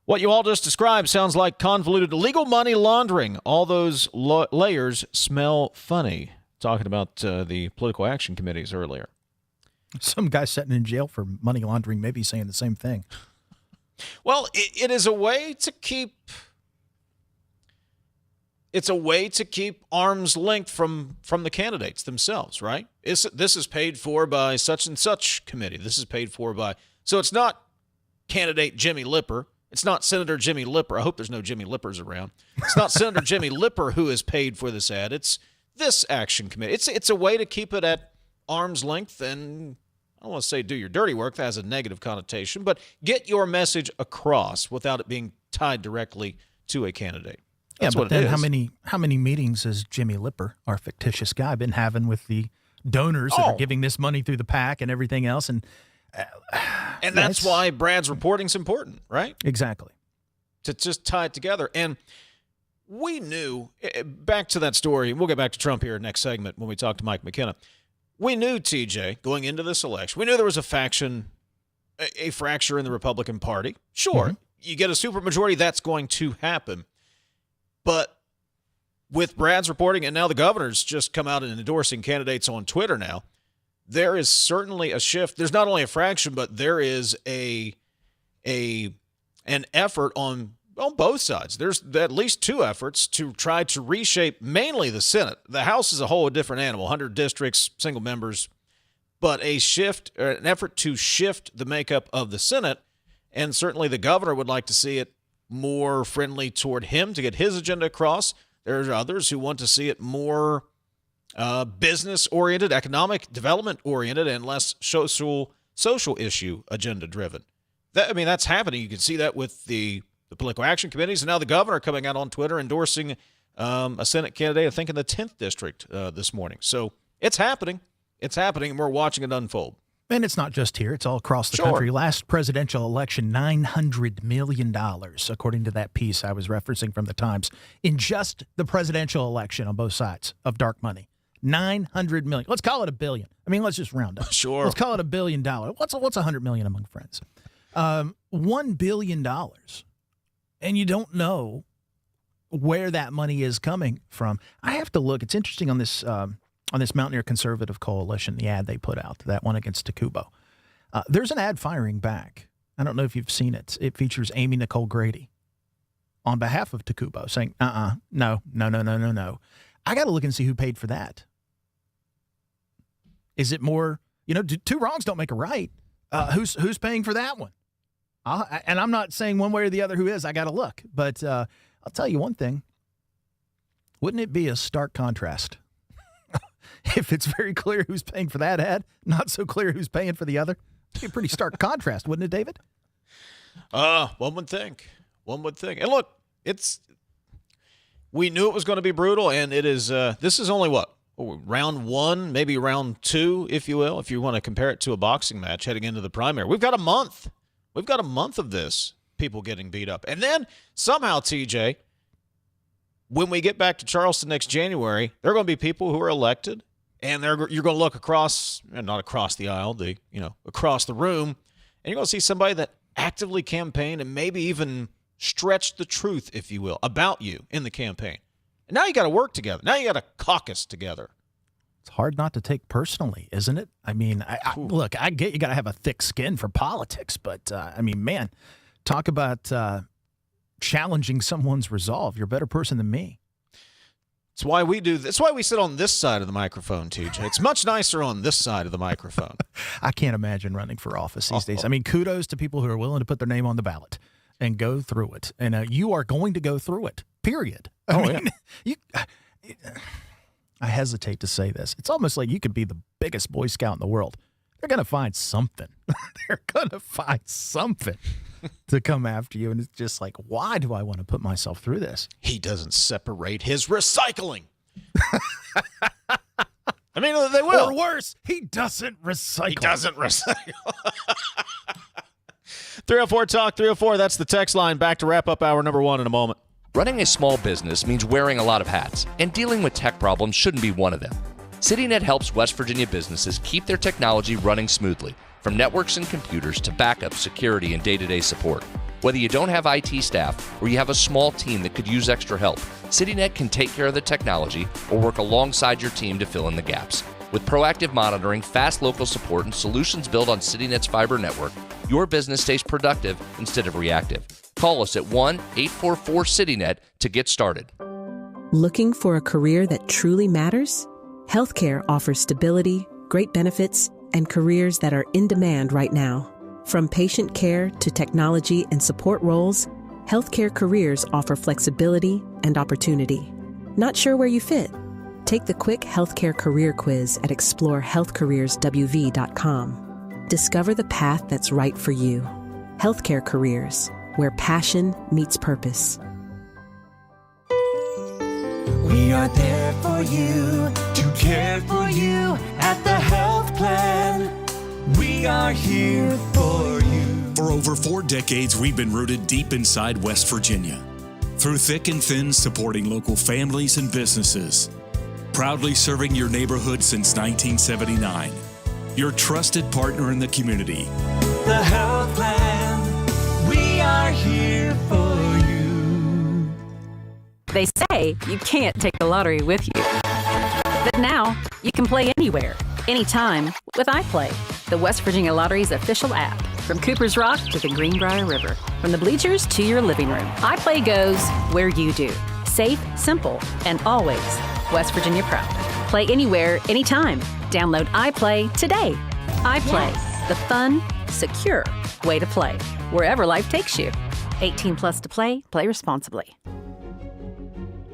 What you all just described sounds like convoluted illegal money laundering. All those layers smell funny. Talking about the political action committees earlier. Some guy sitting in jail for money laundering may be saying the same thing. Well, it is a way to keep... It's a way to keep arm's length from the candidates themselves, right? This is paid for by such and such committee. This is paid for by... So it's not candidate Jimmy Lipper. It's not Senator Jimmy Lipper. I hope there's no Jimmy Lippers around. It's not Senator Jimmy Lipper who is paid for this ad. It's this action committee. It's a way to keep it at arm's length and... I don't want to say do your dirty work. That has a negative connotation. But get your message across without it being tied directly to a candidate. That's yeah, but what then it is. how many meetings has Jimmy Lipper, our fictitious guy, been having with the donors that are giving this money through the PAC and everything else. And that's why Brad's reporting's important, right? Exactly. To just tie it together. And we knew, back to that story, we'll get back to Trump here next segment when we talk to Mike McKenna. We knew, TJ, going into this election, we knew there was a fracture in the Republican Party. Sure, you get a supermajority, that's going to happen. But with Brad's reporting, and now the governor's just come out and endorsing candidates on Twitter now, there is certainly a shift. There's not only a fraction, but there is an effort on both sides. There's at least two efforts to try to reshape mainly the Senate. The House is a whole different animal, 100 districts, single members, but an effort to shift the makeup of the Senate, and certainly the governor would like to see it more friendly toward him to get his agenda across. There's others who want to see it more business-oriented, economic development-oriented, and less social issue agenda-driven. That's happening. You can see that with the political action committees, and now the governor coming out on Twitter endorsing a Senate candidate, I think, in the 10th district this morning. So it's happening. It's happening, and we're watching it unfold. And it's not just here. It's all across the country. Last presidential election, $900 million, according to that piece I was referencing from the Times, in just the presidential election on both sides of dark money. $900 million. Let's call it $1 billion. Let's just round up. Sure. Let's call it $1 billion. What's $100 million among friends? $1 billion. And you don't know where that money is coming from. I have to look. It's interesting on this Mountaineer Conservative Coalition, the ad they put out, that one against Tacubo. There's an ad firing back. I don't know if you've seen it. It features Amy Nicole Grady on behalf of Tacubo saying, no. I got to look and see who paid for that. Is it more, two wrongs don't make a right. Who's paying for that one? And I'm not saying one way or the other who is. I got to look. But I'll tell you one thing. Wouldn't it be a stark contrast if it's very clear who's paying for that ad, not so clear who's paying for the other? It'd be a pretty stark contrast, wouldn't it, David? One would think. And look, we knew it was going to be brutal, and it is. This is only round one, maybe round two, if you will, if you want to compare it to a boxing match heading into the primary. We've got a month. We've got a month of this, people getting beat up. And then somehow, TJ, when we get back to Charleston next January, there are going to be people who are elected, and you're going to look across, not across the aisle, across the room, and you're going to see somebody that actively campaigned and maybe even stretched the truth, if you will, about you in the campaign. And now you got to work together. Now you got to caucus together. It's hard not to take personally, isn't it? Look, I get you got to have a thick skin for politics, but, man, talk about challenging someone's resolve. You're a better person than me. It's why we do this. It's why we sit on this side of the microphone, TJ. It's much nicer on this side of the microphone. I can't imagine running for office these days. Kudos to people who are willing to put their name on the ballot and go through it. And you are going to go through it, period. I hesitate to say this. It's almost like you could be the biggest Boy Scout in the world. They're going to find something. They're going to find something to come after you. And it's just like, why do I want to put myself through this? He doesn't separate his recycling. They will. Or worse, he doesn't recycle. 304 Talk 304. That's the text line. Back to wrap up hour number one in a moment. Running a small business means wearing a lot of hats, and dealing with tech problems shouldn't be one of them. CityNet helps West Virginia businesses keep their technology running smoothly, from networks and computers to backup, security, and day-to-day support. Whether you don't have IT staff or you have a small team that could use extra help, CityNet can take care of the technology or work alongside your team to fill in the gaps. With proactive monitoring, fast local support, and solutions built on CityNet's fiber network, your business stays productive instead of reactive. Call us at 1-844-CityNet to get started. Looking for a career that truly matters? Healthcare offers stability, great benefits, and careers that are in demand right now. From patient care to technology and support roles, healthcare careers offer flexibility and opportunity. Not sure where you fit? Take the quick healthcare career quiz at explorehealthcareerswv.com. Discover the path that's right for you. Healthcare careers, where passion meets purpose. We are there for you to care for you at the health plan. We are here for you. For over 4 decades, we've been rooted deep inside West Virginia. Through thick and thin, supporting local families and businesses. Proudly serving your neighborhood since 1979. Your trusted partner in the community. The health plan. We are here for you. They say you can't take the lottery with you. But now, you can play anywhere, anytime with iPlay, the West Virginia Lottery's official app. From Cooper's Rock to the Greenbrier River, from the bleachers to your living room, iPlay goes where you do. Safe, simple, and always West Virginia proud. Play anywhere, anytime. Download iPlay today. iPlay, the fun, secure way to play, wherever life takes you. 18 plus to play. Play responsibly.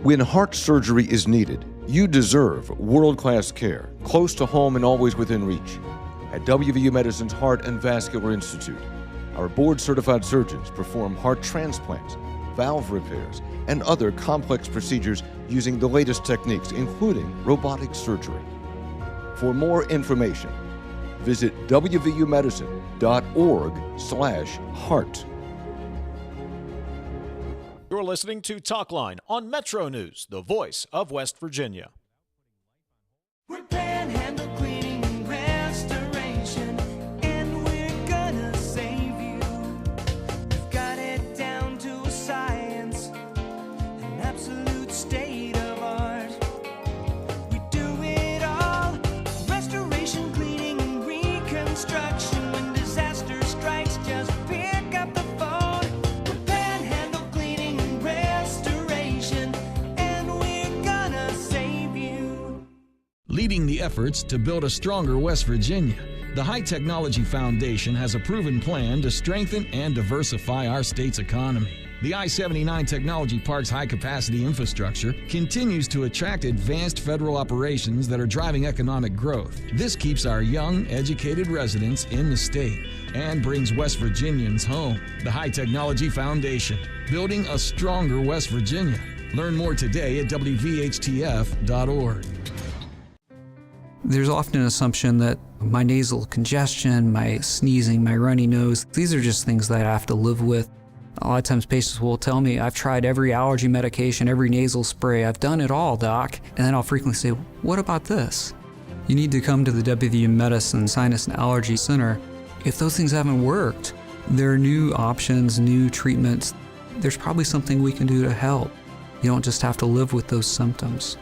When heart surgery is needed, you deserve world-class care, close to home and always within reach. At WVU Medicine's Heart and Vascular Institute, our board-certified surgeons perform heart transplants, valve repairs, and other complex procedures using the latest techniques, including robotic surgery. For more information, visit wvumedicine.org/heart. You're listening to Talkline on Metro News, the voice of West Virginia. We're Panhandle Cleaning and Restoration, and we're gonna save you. We've got it down to a science, an absolute state of art. We do it all, restoration, cleaning, and reconstruction. When disaster strikes, just pick up the phone. We're Panhandle Cleaning and Restoration, and we're gonna save you. Leading the efforts to build a stronger West Virginia, the High Technology Foundation has a proven plan to strengthen and diversify our state's economy. The I-79 Technology Park's high-capacity infrastructure continues to attract advanced federal operations that are driving economic growth. This keeps our young, educated residents in the state and brings West Virginians home. The High Technology Foundation, building a stronger West Virginia. Learn more today at wvhtf.org. There's often an assumption that my nasal congestion, my sneezing, my runny nose, these are just things that I have to live with. A lot of times patients will tell me, I've tried every allergy medication, every nasal spray, I've done it all, doc. And then I'll frequently say, what about this? You need to come to the WVU Medicine Sinus and Allergy Center. If those things haven't worked, there are new options, new treatments. There's probably something we can do to help. You don't just have to live with those symptoms.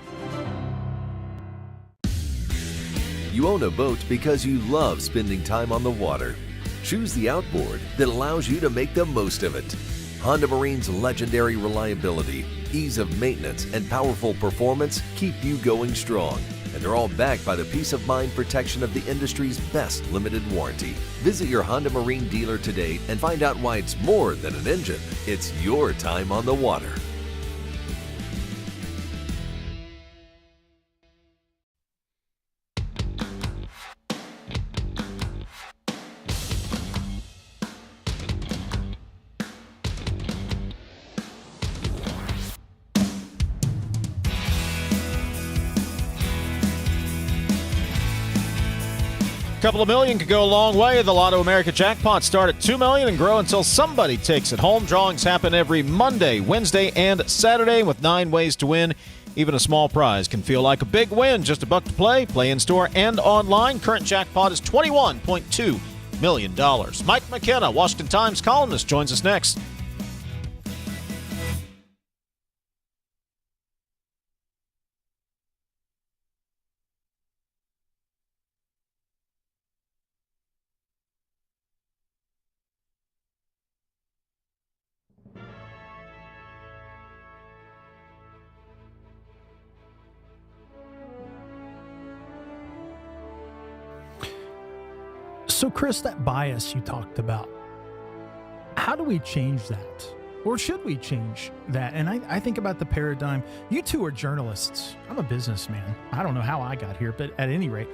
You own a boat because you love spending time on the water. Choose the outboard that allows you to make the most of it. Honda Marine's legendary reliability, ease of maintenance, and powerful performance keep you going strong. And they're all backed by the peace of mind protection of the industry's best limited warranty. Visit your Honda Marine dealer today and find out why it's more than an engine. It's your time on the water. Couple of million could go a long way. The Lotto America jackpot start at $2 million and grow until somebody takes it home. Drawings happen every Monday, Wednesday, and Saturday with 9 ways to win. Even a small prize can feel like a big win. Just $1 to play. Play in store and online. Current jackpot is $21.2 million. Mike McKenna, Washington Times columnist, joins us next. So, Chris, that bias you talked about, how do we change that? Or should we change that? And I think about the paradigm. You two are journalists. I'm a businessman. I don't know how I got here, but at any rate.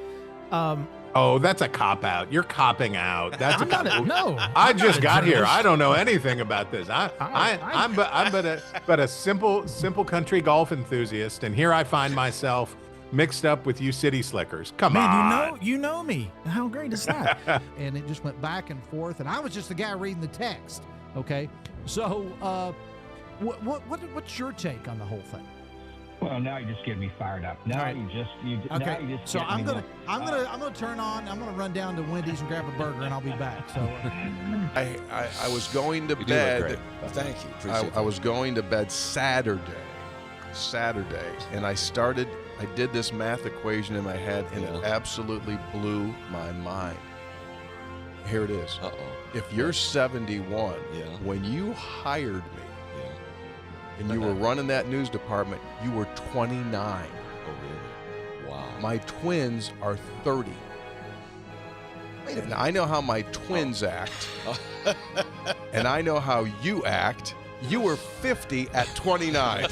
Oh, that's a cop-out. You're copping out. That's no. I just got here. I don't know anything about this. I'm but a simple country golf enthusiast, and here I find myself mixed up with you city slickers. Come Man, on. you know me. How great is that? And it just went back and forth, and I was just the guy reading the text. Okay, so what's your take on the whole thing? Well, now you just get me fired up. Now Right. you just Okay, now you just so get I'm me gonna going. turn on. I'm gonna run down to Wendy's and grab a burger, and I'll be back. So I was going to You do look bed. great. Thank you. I was going to bed Saturday, and I did this math equation in my head, and it absolutely blew my mind. Here it is. If you're 71, when you hired me, and you were running that news department, you were 29. Oh, really? Wow. My twins are 30. And I know how my twins act, and I know how you act. You were 50 at 29.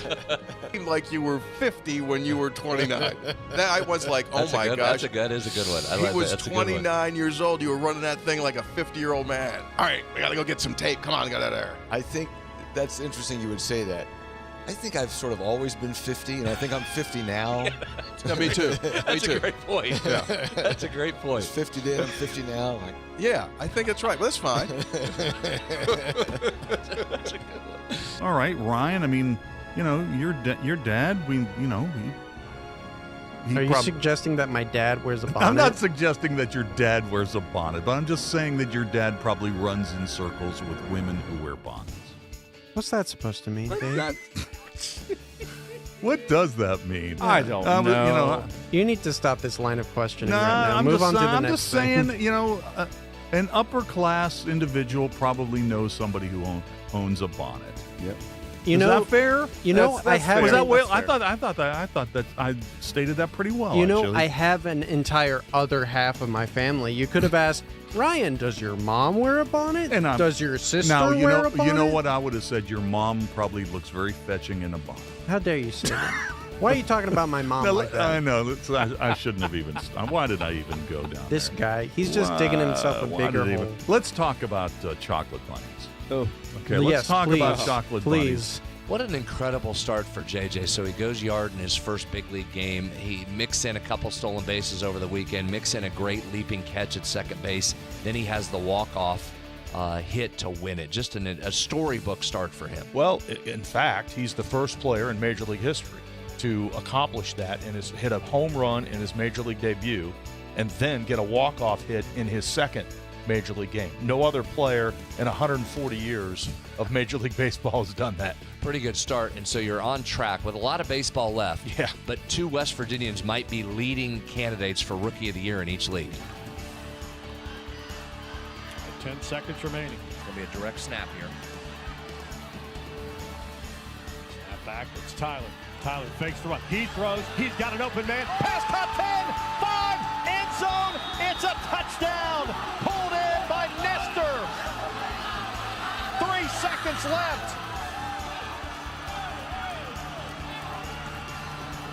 Like you were 50 when you were 29. That I was like, oh my gosh. That is a good one. I He like was that. That's a good one. 29 years old. You were running that thing like a 50-year-old man. All right, we got to go get some tape. Come on, get out of there. I think that's interesting you would say that. I think I've sort of always been 50, and I think I'm 50 now. Yeah, me too. That's Me too. a great point. Yeah. That's a great point. It's 50 then, I'm 50 now. Like, Yeah, I think it's right. But that's fine. that's a good one. All right, Ryan. I mean, your dad. Are you suggesting that my dad wears a bonnet? I'm not suggesting that your dad wears a bonnet, but I'm just saying that your dad probably runs in circles with women who wear bonnets. What's that supposed to mean, Dave? What does that mean? I don't know. You need to stop this line of questioning Nah, right now. I'm Move just, on to the I'm next just thing. saying, an upper class individual probably knows somebody who owns a bonnet. Yep. Is that fair? I have. Was that well? I thought that I stated that pretty well. Actually. I have an entire other half of my family. You could have asked, Ryan, does your mom wear a bonnet? And does your sister now, wear a bonnet? You know what I would have said? Your mom probably looks very fetching in a bonnet. How dare you say that? Why are you talking about my mom like that? I know. I shouldn't have even. Why did I even go down This there? guy, he's just digging himself a bigger hole. Let's talk about chocolate bunnies. Oh, okay. Let's talk about chocolate bunnies. What an incredible start for JJ. So he goes yard in his first big league game. He mixed in a couple stolen bases over the weekend, mixed in a great leaping catch at second base. Then he has the walk-off hit to win it. Just a storybook start for him. Well, in fact, he's the first player in Major League history to accomplish that and has hit a home run in his Major League debut and then get a walk-off hit in his second Major League game. No other player in 140 years of Major League Baseball has done that. Pretty good start, and so you're on track with a lot of baseball left. Yeah. But two West Virginians might be leading candidates for Rookie of the Year in each league. 10 seconds remaining. It's going to be a direct snap here. Snap back. It's Tyler. Tyler fakes the run. He throws. He's got an open man. Pass top 10. 5. End zone. It's a touchdown. Pulled in by Nestor. 3 seconds left.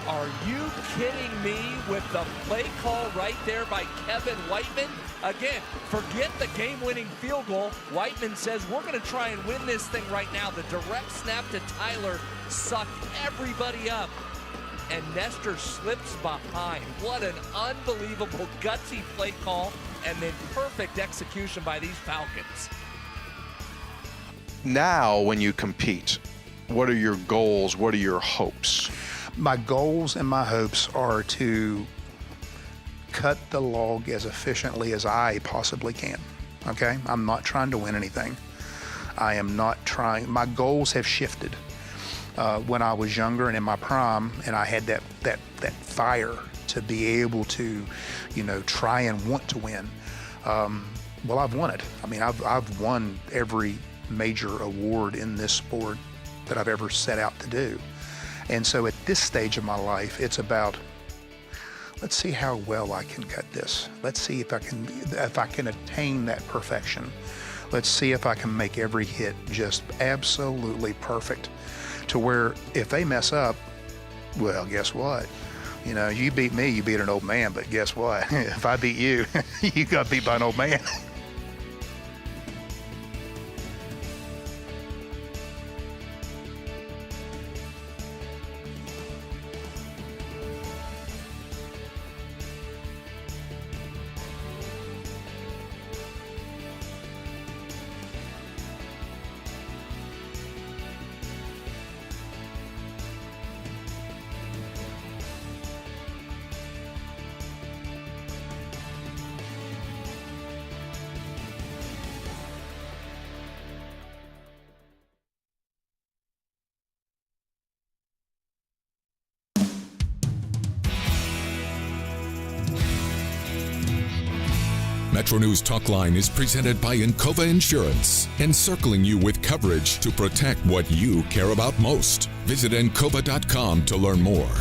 Are you kidding me with the play call right there by Kevin Whiteman? Again, forget the game-winning field goal. Whiteman says, we're going to try and win this thing right now. The direct snap to Tyler sucked everybody up, and Nestor slips behind. What an unbelievable, gutsy play call, and then perfect execution by these Falcons. Now, when you compete, what are your goals? What are your hopes? My goals and my hopes are to cut the log as efficiently as I possibly can. Okay? I'm not trying to win anything. I am not trying. My goals have shifted. When I was younger and in my prime, and I had that fire to be able to, try and want to win. Well, I've won it. I mean, I've won every major award in this sport that I've ever set out to do. And so at this stage of my life, it's about, let's see how well I can cut this. Let's see if I can attain that perfection. Let's see if I can make every hit just absolutely perfect, to where if they mess up, well, guess what? You beat me, you beat an old man, but guess what? If I beat you, you got beat by an old man. MetroNews Talkline is presented by Encova Insurance, encircling you with coverage to protect what you care about most. Visit Encova.com to learn more.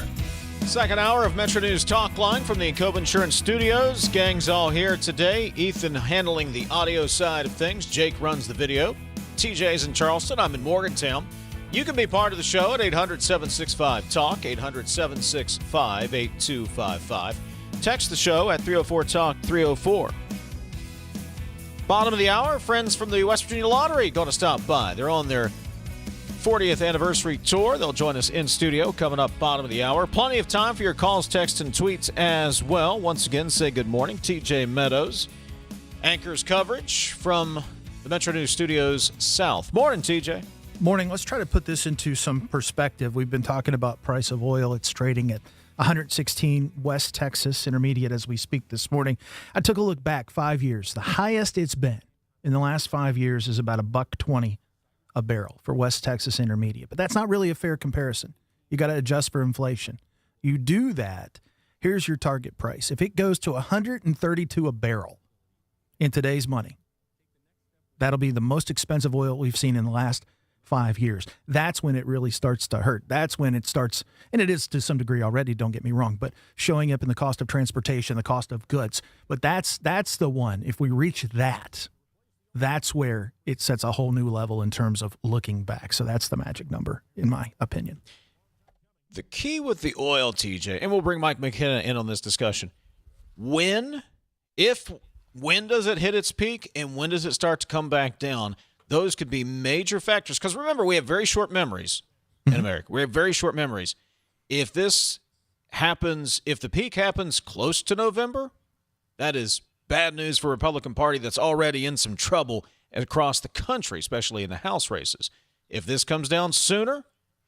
Second hour of MetroNews Talkline from the Encova Insurance Studios. Gang's all here today. Ethan handling the audio side of things. Jake runs the video. TJ's in Charleston. I'm in Morgantown. You can be part of the show at 800-765-TALK, 800-765-8255. Text the show at 304-TALK, 304. Bottom of the hour, friends from the West Virginia Lottery going to stop by. They're on their 40th anniversary tour. They'll join us in studio coming up bottom of the hour. Plenty of time for your calls, texts, and tweets as well. Once again, say good morning. TJ Meadows anchors coverage from the Metro News Studios South. Morning, TJ. Morning. Let's try to put this into some perspective. We've been talking about price of oil. It's trading at 116 West Texas Intermediate as we speak this morning. I took a look back 5 years. The highest it's been in the last 5 years is about $1.20 a barrel for West Texas Intermediate. But that's not really a fair comparison. You got to adjust for inflation. You do that, here's your target price. If it goes to $132 a barrel in today's money, that'll be the most expensive oil we've seen in the last 5 years. That's when it really starts to hurt. That's when it starts, and it is to some degree already, don't get me wrong, but showing up in the cost of transportation, the cost of goods. But that's the one. If we reach that, that's where it sets a whole new level in terms of looking back. So that's the magic number, in my opinion. The key with the oil, TJ, and we'll bring Mike McKenna in on this discussion. When does it hit its peak, and when does it start to come back down? Those could be major factors. Because remember, we have very short memories in America. We have very short memories. If this happens, if the peak happens close to November, that is bad news for the Republican Party that's already in some trouble across the country, especially in the House races. If this comes down sooner,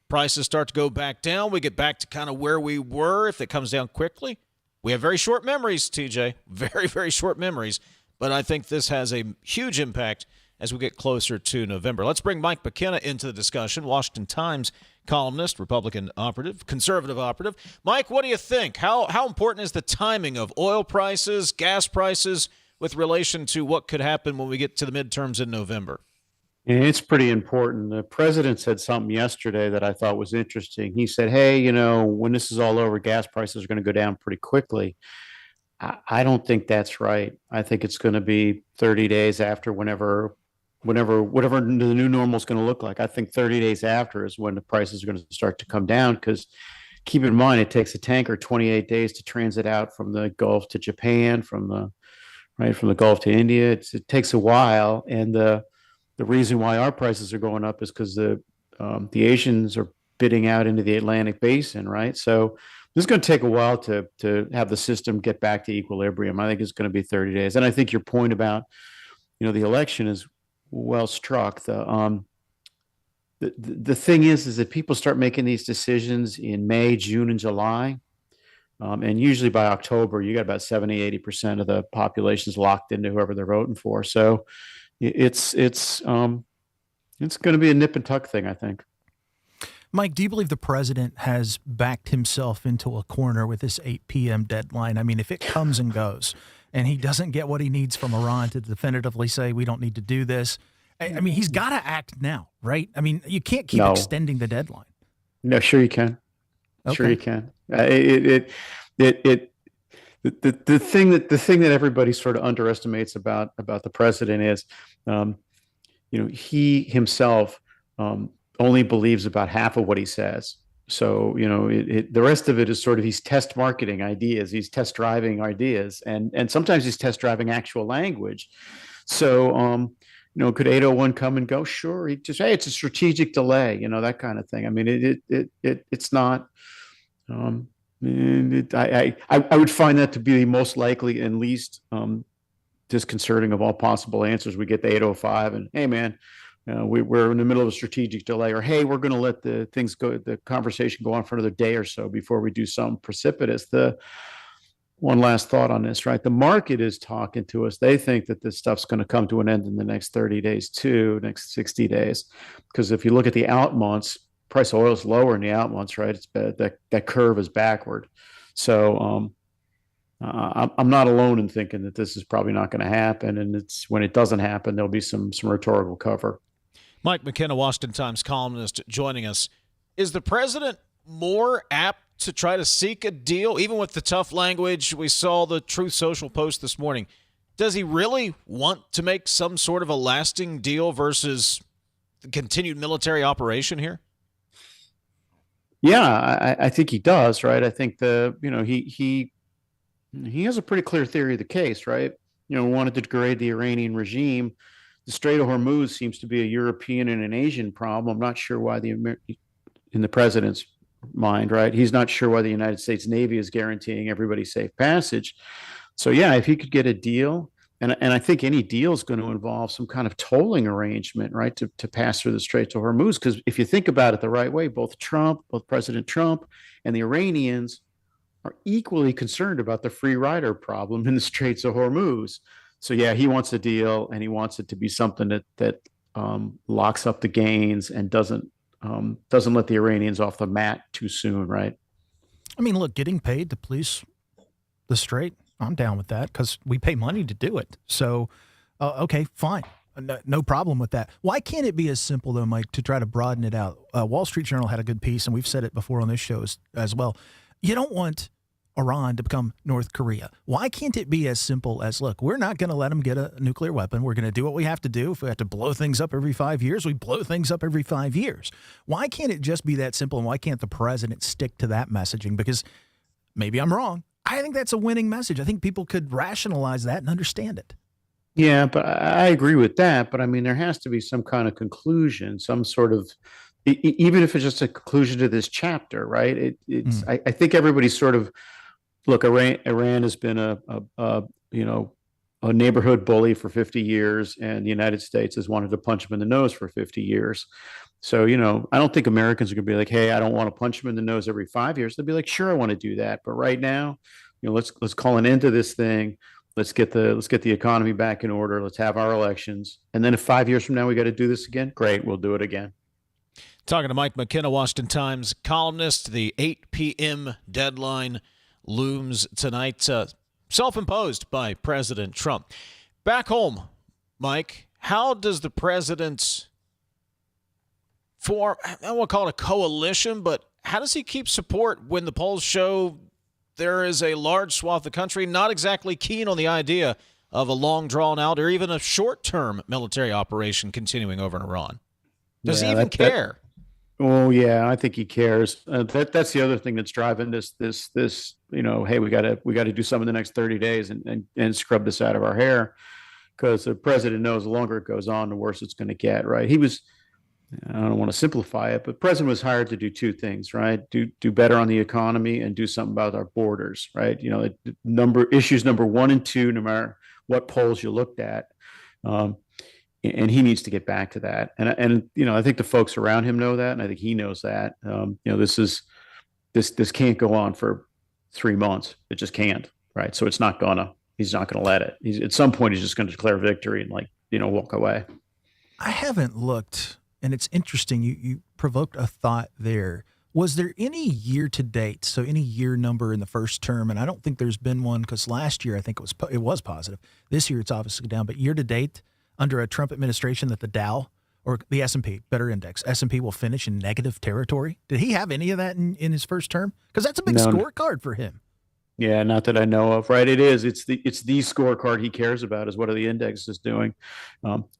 prices start to go back down. We get back to kind of where we were if it comes down quickly. We have very short memories, TJ, very, very short memories. But I think this has a huge impact as we get closer to November. Let's bring Mike McKenna into the discussion, Washington Times columnist, Republican operative, conservative operative. Mike, what do you think? How important is the timing of oil prices, gas prices, with relation to what could happen when we get to the midterms in November? It's pretty important. The president said something yesterday that I thought was interesting. He said, hey, when this is all over, gas prices are going to go down pretty quickly. I don't think that's right. I think it's going to be 30 days after whatever the new normal is going to look like. I think 30 days after is when the prices are going to start to come down, because keep in mind, it takes a tanker 28 days to transit out from the Gulf to Japan, from the Gulf to India. It takes a while. And the reason why our prices are going up is because the Asians are bidding out into the Atlantic basin, right? So this is going to take a while to have the system get back to equilibrium. I think it's going to be 30 days. And I think your point about, the election is well struck. The thing is that people start making these decisions in May, June, and July. And usually by October, you got about 70-80% of the population's locked into whoever they're voting for. So it's going to be a nip and tuck thing, I think. Mike, do you believe the president has backed himself into a corner with this 8 p.m. deadline? I mean, if it comes and goes and he doesn't get what he needs from Iran to definitively say we don't need to do this, I mean, he's got to act now, right? I mean, you can't keep extending the deadline. No, sure you can. Okay. Sure you can. The thing that everybody sort of underestimates about the president is, he himself only believes about half of what he says. So, the rest of it is sort of, he's test marketing ideas, he's test driving ideas, and sometimes he's test driving actual language. So, could 801 come and go? Sure. He just, hey, it's a strategic delay, that kind of thing. I mean, it's not, I would find that to be the most likely and least disconcerting of all possible answers. We get the 805 and, hey, man, we're in the middle of a strategic delay, or, hey, we're going to let the conversation go on for another day or so before we do something precipitous. One last thought on this, right? The market is talking to us. They think that this stuff's going to come to an end in the next 30 days too, next 60 days. Because if you look at the out months, price of oil is lower in the out months, right? It's that curve is backward. So I'm not alone in thinking that this is probably not going to happen, and it's when it doesn't happen, there'll be some rhetorical cover. Mike McKenna, Washington Times columnist, joining us. Is the president more apt to try to seek a deal, even with the tough language? We saw the Truth Social post this morning. Does he really want to make some sort of a lasting deal versus the continued military operation here? Yeah, I think he does, right? I think he has a pretty clear theory of the case, right? Wanted to degrade the Iranian regime. The Strait of Hormuz seems to be a European and an Asian problem. I'm not sure why in the president's mind, right? He's not sure why the United States Navy is guaranteeing everybody safe passage. So yeah, if he could get a deal, and I think any deal is going to involve some kind of tolling arrangement, right, to pass through the Straits of Hormuz. Because if you think about it the right way, both President Trump and the Iranians are equally concerned about the free rider problem in the Straits of Hormuz. So yeah, he wants a deal, and he wants it to be something that locks up the gains and doesn't let the Iranians off the mat too soon, right? I mean, look, getting paid to police the Strait, I'm down with that because we pay money to do it. So, okay, fine. No problem with that. Why can't it be as simple, though, Mike, to try to broaden it out? Wall Street Journal had a good piece, and we've said it before on this show as well. You don't want Iran to become North Korea. Why can't it be as simple as, look, we're not going to let them get a nuclear weapon. We're going to do what we have to do. If we have to blow things up every 5 years, we blow things up every 5 years. Why can't it just be that simple, and why can't the president stick to that messaging? Because maybe I'm wrong. I think that's a winning message. I think people could rationalize that and understand it. Yeah, but I agree with that. But I mean, there has to be some kind of conclusion, some sort of, even if it's just a conclusion to this chapter, right? I think everybody's sort of, look, Iran has been a neighborhood bully for 50 years, and the United States has wanted to punch him in the nose for 50 years. So, I don't think Americans are going to be like, hey, I don't want to punch him in the nose every 5 years. They'll be like, sure, I want to do that. But right now, let's call an end to this thing. Let's get the economy back in order. Let's have our elections. And then if 5 years from now we got to do this again, great, we'll do it again. Talking to Mike McKenna, Washington Times columnist. The 8 p.m. deadline looms tonight, self-imposed by President Trump. Back home, Mike, how does the president form, I don't want to call it a coalition, but how does he keep support when the polls show there is a large swath of the country not exactly keen on the idea of a long, drawn-out or even a short-term military operation continuing over in Iran? Does he even care? Oh yeah, I think he cares. That's the other thing that's driving this. Hey, we got to do something in the next 30 days and scrub this out of our hair, because the president knows the longer it goes on, the worse it's going to get. Right? I don't want to simplify it, but the president was hired to do two things, right? Do better on the economy and do something about our borders, right? Issues number 1 and 2, no matter what polls you looked at. And he needs to get back to that. And I think the folks around him know that, and I think he knows that. This can't go on for 3 months. It just can't, right? So he's not gonna let it. At some point he's just going to declare victory and walk away. I haven't looked, and it's interesting. You provoked a thought there. Was there any year to date, so any year number in the first term? And I don't think there's been one, because last year I think it was positive. This year it's obviously down, but year to date, under a Trump administration, that the Dow or the S&P, better index, S&P will finish in negative territory? Did he have any of that in his first term? Because that's a big scorecard for him. Yeah, not that I know of, right? It is. It's the scorecard he cares about, is what are the indexes doing.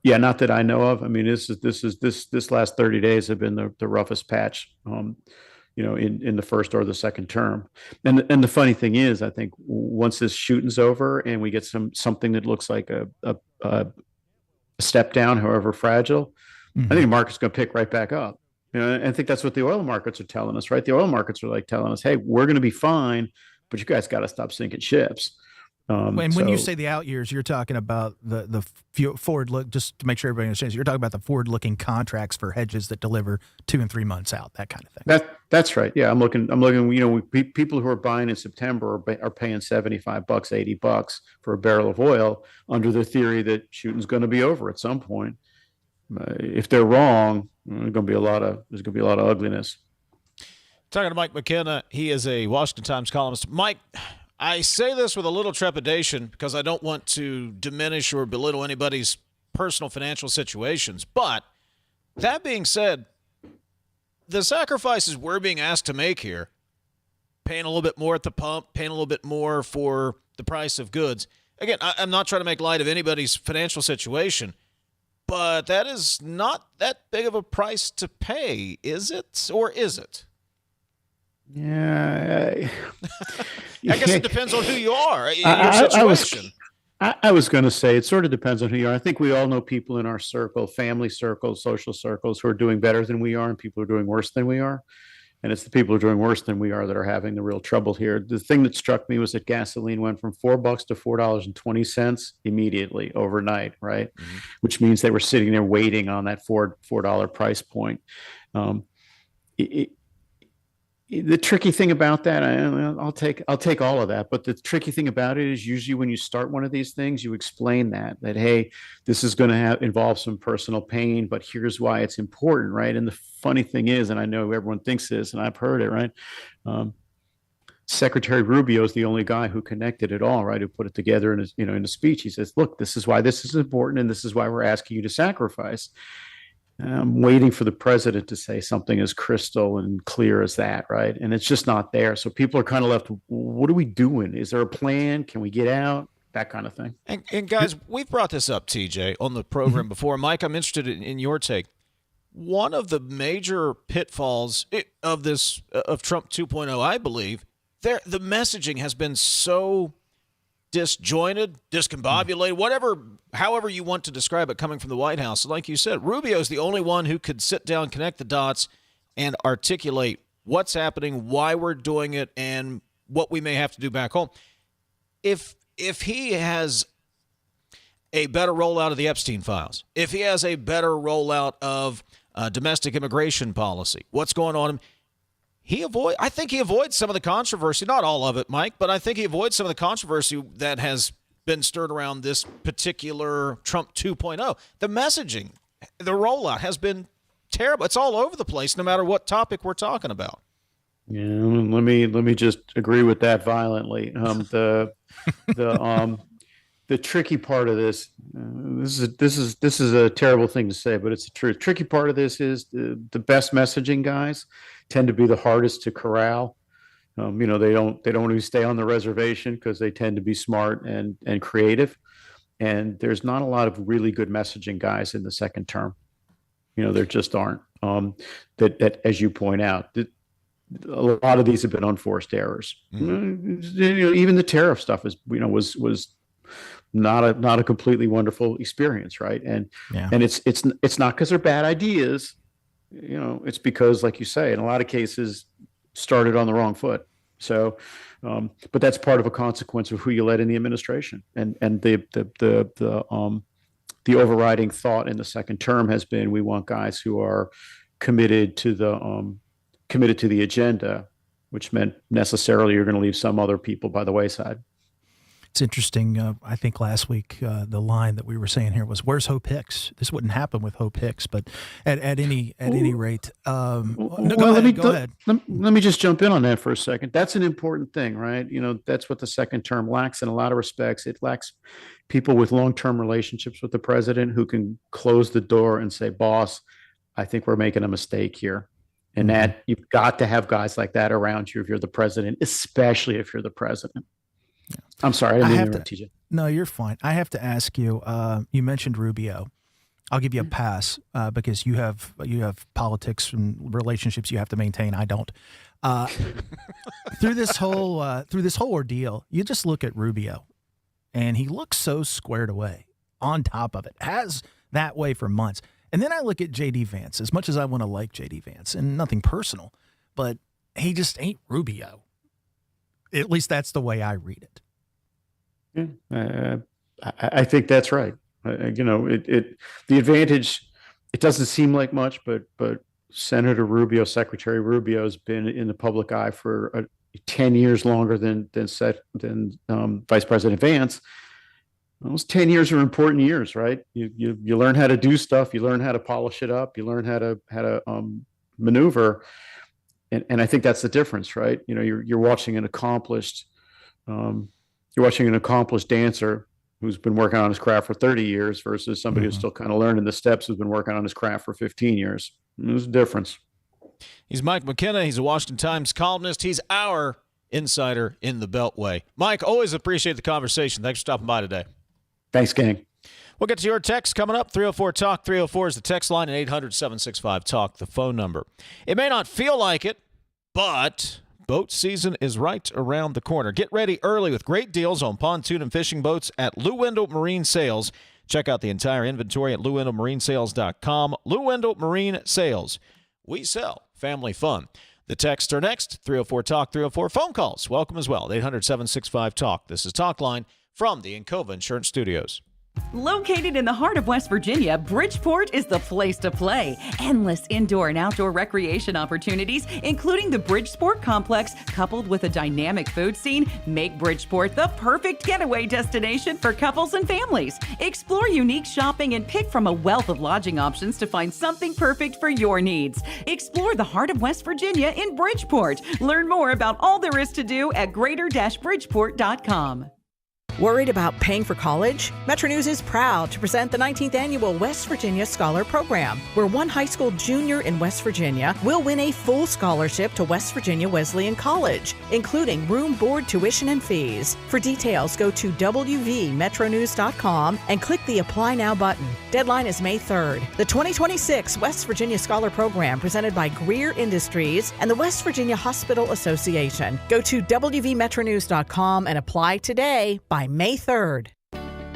Yeah, not that I know of. I mean, this last 30 days have been the roughest patch, in the first or the second term. And the funny thing is, I think once this shooting's over and we get something that looks like a step down, however fragile, I think the market's going to pick right back up. And I think that's what the oil markets are telling us, right? The oil markets are telling us, hey, we're going to be fine, but you guys got to stop sinking ships. And when you say the out years, you're talking about the forward look, just to make sure everybody understands, you're talking about the forward looking contracts for hedges that deliver 2 and 3 months out, that kind of thing. That's right. Yeah. I'm looking, people who are buying in September are paying $75, $80 for a barrel of oil under the theory that shooting's going to be over at some point. If they're wrong, there's going to be a lot of ugliness. Talking to Mike McKenna, he is a Washington Times columnist. Mike, I say this with a little trepidation because I don't want to diminish or belittle anybody's personal financial situations. But that being said, the sacrifices we're being asked to make here, paying a little bit more at the pump, paying a little bit more for the price of goods. Again, I'm not trying to make light of anybody's financial situation, but that is not that big of a price to pay, is it? Or is it? Yeah. I guess it depends on who you are, your situation. I was going to say it sort of depends on who you are. I think we all know people in our circle, family circles, social circles, who are doing better than we are and people who are doing worse than we are. And it's the people who are doing worse than we are that are having the real trouble here. The thing that struck me was that gasoline went from $4 to $4.20 immediately overnight, right? Mm-hmm. Which means they were sitting there waiting on that $4 price point. The tricky thing about that, I'll take all of that. But the tricky thing about it is usually when you start one of these things, you explain that hey, this is going to involve some personal pain, but here's why it's important, right? And the funny thing is, and I know everyone thinks this, and I've heard it, right? Secretary Rubio is the only guy who connected it all, right? Who put it together in his, in a speech. He says, "Look, this is why this is important, and this is why we're asking you to sacrifice." I'm waiting for the president to say something as crystal and clear as that, right? And it's just not there. So people are kind of left, what are we doing? Is there a plan? Can we get out? That kind of thing. And guys, we've brought this up, TJ, on the program before. Mike, I'm interested in your take. One of the major pitfalls of Trump 2.0, I believe, the messaging has been so disjointed, discombobulated, however you want to describe it coming from the White House. Like you said, Rubio's the only one who could sit down, connect the dots, and articulate what's happening, why we're doing it, and what we may have to do back home. If he has a better rollout of the Epstein files, if he has a better rollout of domestic immigration policy, what's going on, I think he avoids some of the controversy, not all of it, Mike, but I think he avoids some of the controversy that has been stirred around this particular Trump 2.0. The messaging, the rollout has been terrible. It's all over the place, no matter what topic we're talking about. Yeah, let me just agree with that violently. The tricky part of this, this is a terrible thing to say, but it's the truth. Tricky part of this is the best messaging guys tend to be the hardest to corral. They don't want to stay on the reservation because they tend to be smart and creative. And there's not a lot of really good messaging guys in the second term. There just aren't. That as you point out, a lot of these have been unforced errors. Mm-hmm. Even the tariff stuff was not a completely wonderful experience, right? And it's not because they're bad ideas. It's because, like you say, in a lot of cases, started on the wrong foot. So, but that's part of a consequence of who you let in the administration. And the overriding thought in the second term has been we want guys who are committed to the agenda, which meant necessarily you're going to leave some other people by the wayside. It's interesting. I think last week the line that we were saying here was, "Where's Hope Hicks?" This wouldn't happen with Hope Hicks, but at any rate, go ahead. Let me just jump in on that for a second. That's an important thing, right? That's what the second term lacks in a lot of respects. It lacks people with long-term relationships with the president who can close the door and say, "Boss, I think we're making a mistake here." And that you've got to have guys like that around you if you're the president, especially if you're the president. Yeah. I'm sorry, I didn't interrupt, TJ. No, you're fine. I have to ask you. You mentioned Rubio. I'll give you a pass because you have politics and relationships you have to maintain. I don't. Through this whole ordeal, you just look at Rubio, and he looks so squared away. On top of it, has that way for months. And then I look at J.D. Vance. As much as I want to like J.D. Vance, and nothing personal, but he just ain't Rubio. At least that's the way I read it. Yeah, I think that's right. The advantage, it doesn't seem like much, but Senator Rubio, Secretary Rubio, has been in the public eye for 10 years longer than Vice President Vance. Those 10 years are important years, right? You learn how to do stuff, you learn how to polish it up, you learn how to maneuver. And I think that's the difference, right? You're watching an accomplished You're watching an accomplished dancer who's been working on his craft for 30 years versus somebody who's still kind of learning the steps, who's been working on his craft for 15 years. There's a difference. He's Mike McKenna. He's a Washington Times columnist. He's our insider in the Beltway. Mike, always appreciate the conversation. Thanks for stopping by today. Thanks, gang. We'll get to your text coming up. 304-TALK. 304 is the text line, and 800-765-TALK, the phone number. It may not feel like it, but boat season is right around the corner. Get ready early with great deals on pontoon and fishing boats at Lou Wendell Marine Sales. Check out the entire inventory at LouWendellMarineSales.com. Lou Wendell Marine Sales. We sell family fun. The texts are next. 304-TALK, 304. Phone calls welcome as well. 800-765-TALK. This is Talkline from the Encova Insurance Studios. Located in the heart of West Virginia, Bridgeport is the place to play. Endless indoor and outdoor recreation opportunities, including the Bridgeport Complex, coupled with a dynamic food scene, make Bridgeport the perfect getaway destination for couples and families. Explore unique shopping and pick from a wealth of lodging options to find something perfect for your needs. Explore the heart of West Virginia in Bridgeport. Learn more about all there is to do at greater-bridgeport.com. Worried about paying for college? MetroNews is proud to present the 19th Annual West Virginia Scholar Program, where one high school junior in West Virginia will win a full scholarship to West Virginia Wesleyan College, including room, board, tuition, and fees. For details, go to wvmetronews.com and click the Apply Now button. Deadline is May 3rd. The 2026 West Virginia Scholar Program, presented by Greer Industries and the West Virginia Hospital Association. Go to wvmetronews.com and apply today by May 3rd.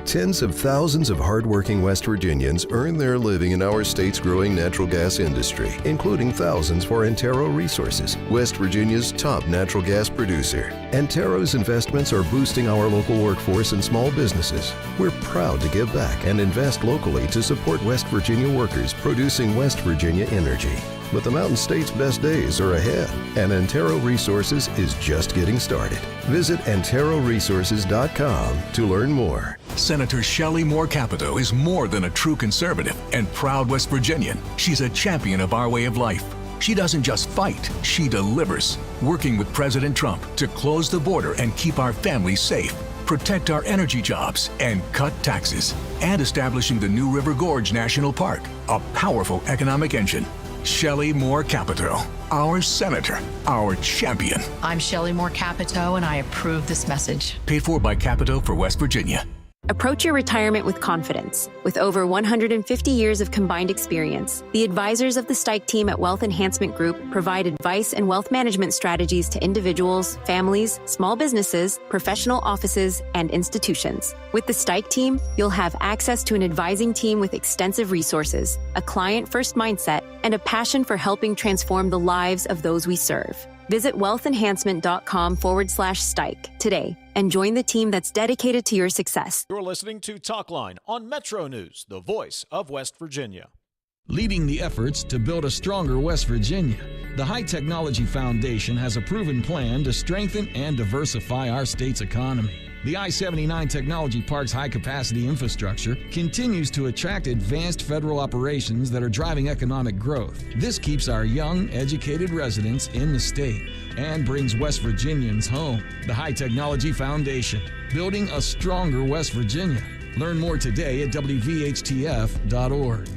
Tens of thousands of hardworking West Virginians earn their living in our state's growing natural gas industry, including thousands for Antero Resources, West Virginia's top natural gas producer. Antero's investments are boosting our local workforce and small businesses. We're proud to give back and invest locally to support West Virginia workers producing West Virginia energy. But the Mountain State's best days are ahead, and Antero Resources is just getting started. Visit AnteroResources.com to learn more. Senator Shelley Moore Capito is more than a true conservative and proud West Virginian. She's a champion of our way of life. She doesn't just fight, she delivers, working with President Trump to close the border and keep our families safe, protect our energy jobs, and cut taxes, and establishing the New River Gorge National Park, a powerful economic engine. Shelley Moore Capito, our senator, our champion. I'm Shelley Moore Capito, and I approve this message. Paid for by Capito for West Virginia. Approach your retirement with confidence. With over 150 years of combined experience, the advisors of the Stike team at Wealth Enhancement Group provide advice and wealth management strategies to individuals, families, small businesses, professional offices, and institutions. With the Stike team, you'll have access to an advising team with extensive resources, a client-first mindset, and a passion for helping transform the lives of those we serve. Visit wealthenhancement.com/Stike today and join the team that's dedicated to your success. You're listening to Talkline on Metro News, the voice of West Virginia. Leading the efforts to build a stronger West Virginia, the High Technology Foundation has a proven plan to strengthen and diversify our state's economy. The I-79 Technology Park's high-capacity infrastructure continues to attract advanced federal operations that are driving economic growth. This keeps our young, educated residents in the state and brings West Virginians home. The High Technology Foundation, building a stronger West Virginia. Learn more today at WVHTF.org.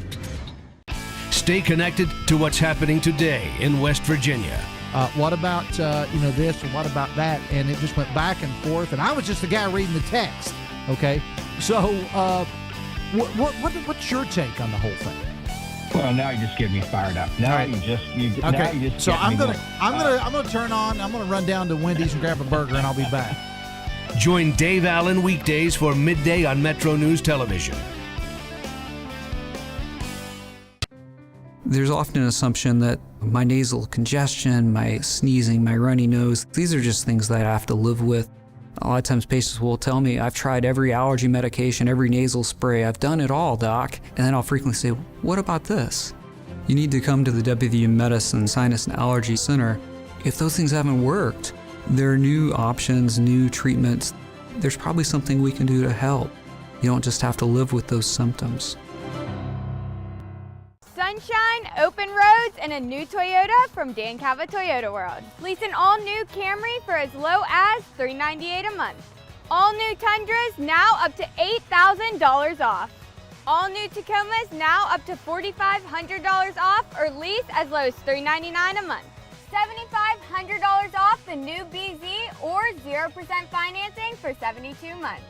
Stay connected to what's happening today in West Virginia. What about, this and what about that? And it just went back and forth. And I was just the guy reading the text. Okay. So what's your take on the whole thing? Well, now you just get me fired up. Now right. you just So I'm gonna turn on. I'm gonna run down to Wendy's and grab a burger, and I'll be back. Join Dave Allen weekdays for midday on Metro News Television. There's often an assumption that my nasal congestion, my sneezing, my runny nose, these are just things that I have to live with. A lot of times patients will tell me, I've tried every allergy medication, every nasal spray, I've done it all, doc. And then I'll frequently say, what about this? You need to come to the WVU Medicine Sinus and Allergy Center. If those things haven't worked, there are new options, new treatments. There's probably something we can do to help. You don't just have to live with those symptoms. sunshine, open roads, and a new Toyota from Dan Cava Toyota World. Lease an all-new Camry for as low as $398 a month. All new Tundras now up to $8,000 off. All new Tacomas now up to $4,500 off or lease as low as $399 a month. $7,500 off the new BZ or 0% financing for 72 months.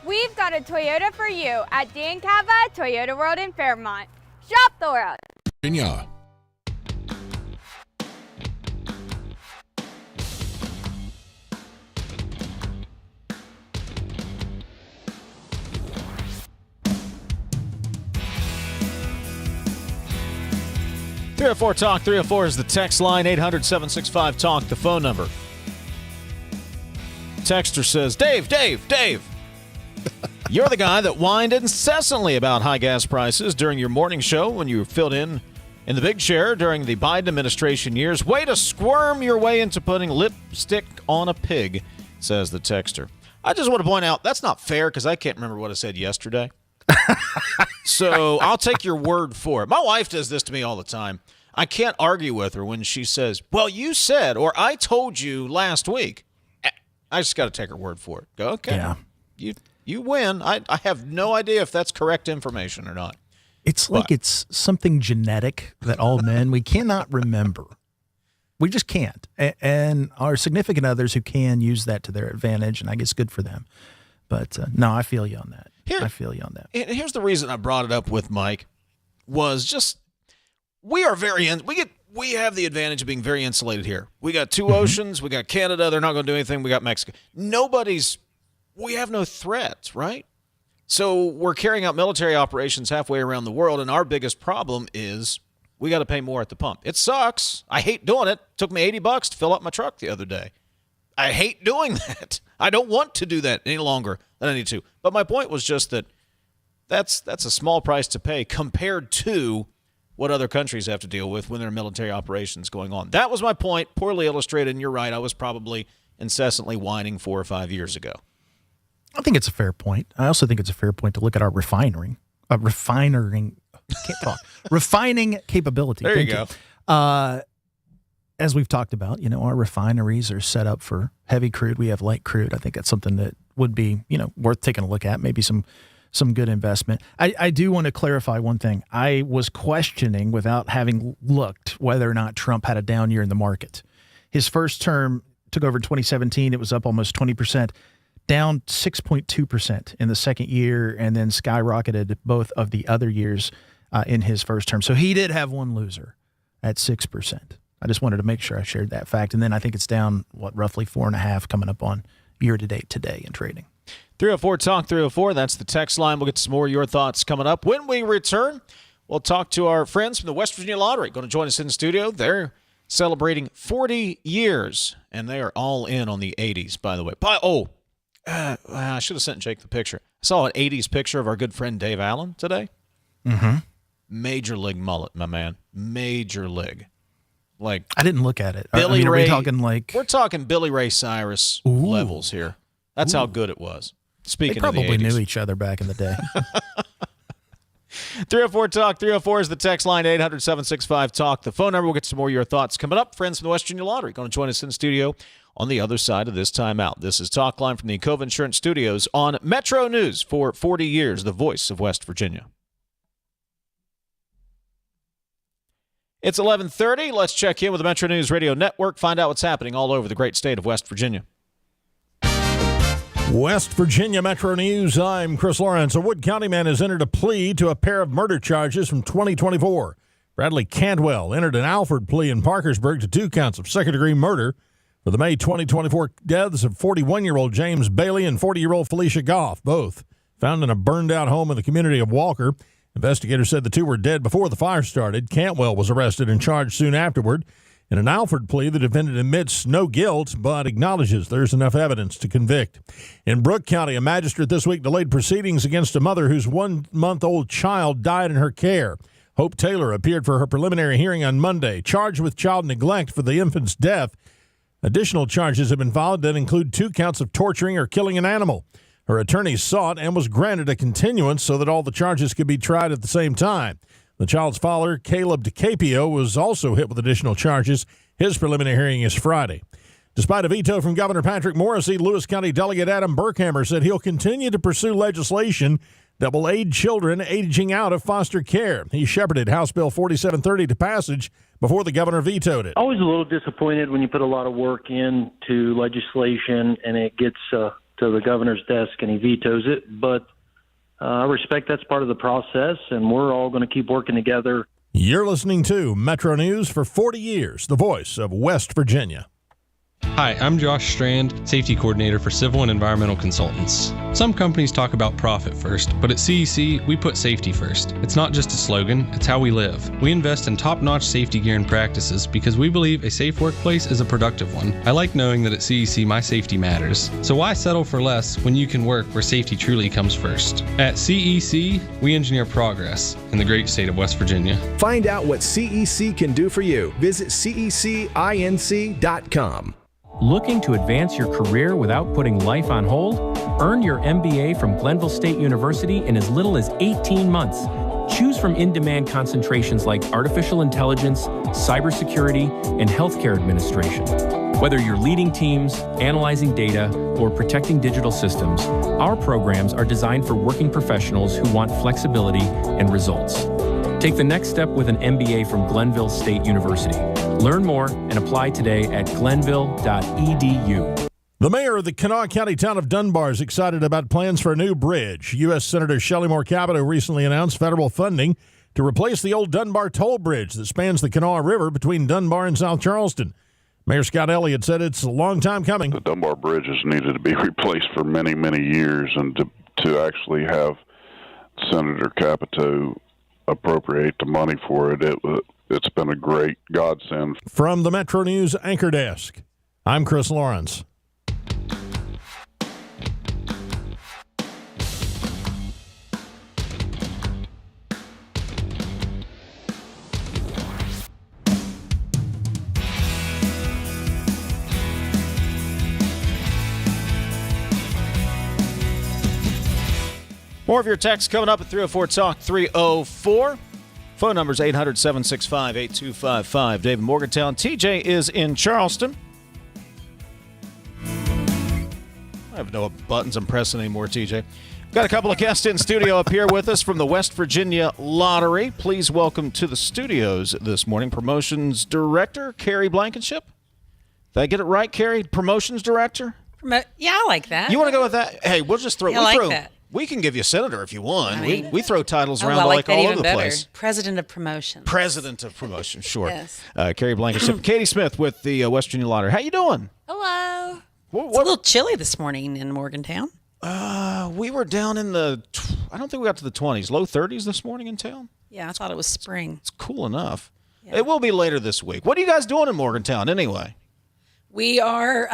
We've got a Toyota for you at Dan Cava Toyota World in Fairmont. Shop the world. Virginia. Talk 304 is the text line. 800-765-TALK, the phone number. Texter says, Dave, you're the guy that whined incessantly about high gas prices during your morning show when you filled in the big chair during the Biden administration years. Way to squirm your way into putting lipstick on a pig, says the texter. I just want to point out, that's not fair because I can't remember what I said yesterday. So I'll take your word for it. My wife does this to me all the time. I can't argue with her when she says, well, you said, or I told you last week. I just got to take her word for it. Go, okay. Yeah. You win. I have no idea if that's correct information or not. It's like it's something genetic that all men, we cannot remember. We just can't. And our significant others who can use that to their advantage, and I guess good for them. But no, I feel you on that. I feel you on that. And here's the reason I brought it up with Mike was just we are we have the advantage of being very insulated here. We got two oceans. We got Canada. They're not going to do anything. We got Mexico. We have no threats, right? So we're carrying out military operations halfway around the world, and our biggest problem is we got to pay more at the pump. It sucks. I hate doing it. It took me $80 to fill up my truck the other day. I hate doing that. I don't want to do that any longer than I need to. But my point was just that's a small price to pay compared to what other countries have to deal with when there are military operations going on. That was my point, poorly illustrated, and you're right. I was probably incessantly whining 4 or 5 years ago. I think it's a fair point. I also think it's a fair point to look at our refining capability. There you go. As we've talked about, our refineries are set up for heavy crude. We have light crude. I think that's something that would be, worth taking a look at, maybe some good investment. I do want to clarify one thing. I was questioning, without having looked, whether or not Trump had a down year in the market. His first term took over in 2017. It was up almost 20%, down 6.2% in the second year, and then skyrocketed both of the other years in his first term. So he did have one loser at 6%. I just wanted to make sure I shared that fact. And then I think it's down, roughly 4.5 coming up on year-to-date today in trading. 304 Talk 304, that's the text line. We'll get some more of your thoughts coming up. When we return, we'll talk to our friends from the West Virginia Lottery. Going to join us in the studio. They're celebrating 40 years, and they are all in on the 80s, by the way. I should have sent Jake the picture. I saw an 80s picture of our good friend Dave Allen today. Mm-hmm. Major league mullet, my man. Major league. Like, I didn't look at it. Billy Ray, are we talking like we're talking Billy Ray Cyrus levels here. That's how good it was. Speaking they of the 80s. probably knew each other back in the day. 304 Talk 304 is the text line. 800-765-TALK. The phone number. We'll get some more of your thoughts coming up. Friends from the West Virginia Lottery going to join us in the studio on the other side of this timeout. This is Talkline from the Cove Insurance Studios on Metro News for 40 years, the voice of West Virginia. It's 11:30. Let's check in with the Metro News Radio Network, find out what's happening all over the great state of West Virginia. West Virginia Metro News, I'm Chris Lawrence. A Wood County man has entered a plea to a pair of murder charges from 2024. Bradley Cantwell entered an Alford plea in Parkersburg to 2 counts of second-degree murder for the May 2024 deaths of 41-year-old James Bailey and 40-year-old Felicia Goff, both found in a burned-out home in the community of Walker. Investigators said the two were dead before the fire started. Cantwell was arrested and charged soon afterward. In an Alford plea, the defendant admits no guilt, but acknowledges there's enough evidence to convict. In Brooke County, a magistrate this week delayed proceedings against a mother whose 1-month-old child died in her care. Hope Taylor appeared for her preliminary hearing on Monday, charged with child neglect for the infant's death. Additional charges have been filed that include 2 counts of torturing or killing an animal. Her attorney sought and was granted a continuance so that all the charges could be tried at the same time. The child's father, Caleb DeCapio, was also hit with additional charges. His preliminary hearing is Friday. Despite a veto from Governor Patrick Morrisey, Lewis County Delegate Adam Burkhammer said he'll continue to pursue legislation that will aid children aging out of foster care. He shepherded House Bill 4730 to passage before the governor vetoed it. Always a little disappointed when you put a lot of work into legislation and it gets to the governor's desk and he vetoes it. But I respect that's part of the process, and we're all going to keep working together. You're listening to Metro News for 40 years, the voice of West Virginia. Hi, I'm Josh Strand, Safety Coordinator for Civil and Environmental Consultants. Some companies talk about profit first, but at CEC, we put safety first. It's not just a slogan, it's how we live. We invest in top-notch safety gear and practices because we believe a safe workplace is a productive one. I like knowing that at CEC, my safety matters. So why settle for less when you can work where safety truly comes first? At CEC, we engineer progress in the great state of West Virginia. Find out what CEC can do for you. Visit cecinc.com. Looking to advance your career without putting life on hold? Earn your MBA from Glenville State University in as little as 18 months. Choose from in-demand concentrations like artificial intelligence, cybersecurity, and healthcare administration. Whether you're leading teams, analyzing data, or protecting digital systems, our programs are designed for working professionals who want flexibility and results. Take the next step with an MBA from Glenville State University. Learn more and apply today at glenville.edu. The mayor of the Kanawha County town of Dunbar is excited about plans for a new bridge. U.S. Senator Shelley Moore Capito recently announced federal funding to replace the old Dunbar toll bridge that spans the Kanawha River between Dunbar and South Charleston. Mayor Scott Elliott said it's a long time coming. The Dunbar Bridge has needed to be replaced for many, many years, and to actually have Senator Capito appropriate the money for it, it's been a great godsend. From the Metro News Anchor Desk, I'm Chris Lawrence. More of your texts coming up at 304 Talk 304. Phone number is 800-765-8255. Dave in Morgantown. TJ is in Charleston. I have no buttons I'm pressing anymore, TJ. Got a couple of guests in studio up here with us from the West Virginia Lottery. Please welcome to the studios this morning Promotions Director Carrie Blankenship. Did I get it right, Carrie? Promotions Director? Yeah, I like that. You want to go with that? Hey, we'll just throw. Yeah, I like that. We can give you senator if you want. I mean, we throw titles around I like like that all even over the better. place. President of Promotions. President of Promotions, sure. Yes. Carrie Blankenship. Katie Smith with the West Virginia Lottery. How you doing? Hello. It's a little chilly this morning in Morgantown. We were down in the, I don't think we got to the 20s, low 30s this morning in town. Yeah, I thought it was spring. It's cool enough. Yeah. It will be later this week. What are you guys doing in Morgantown anyway? We are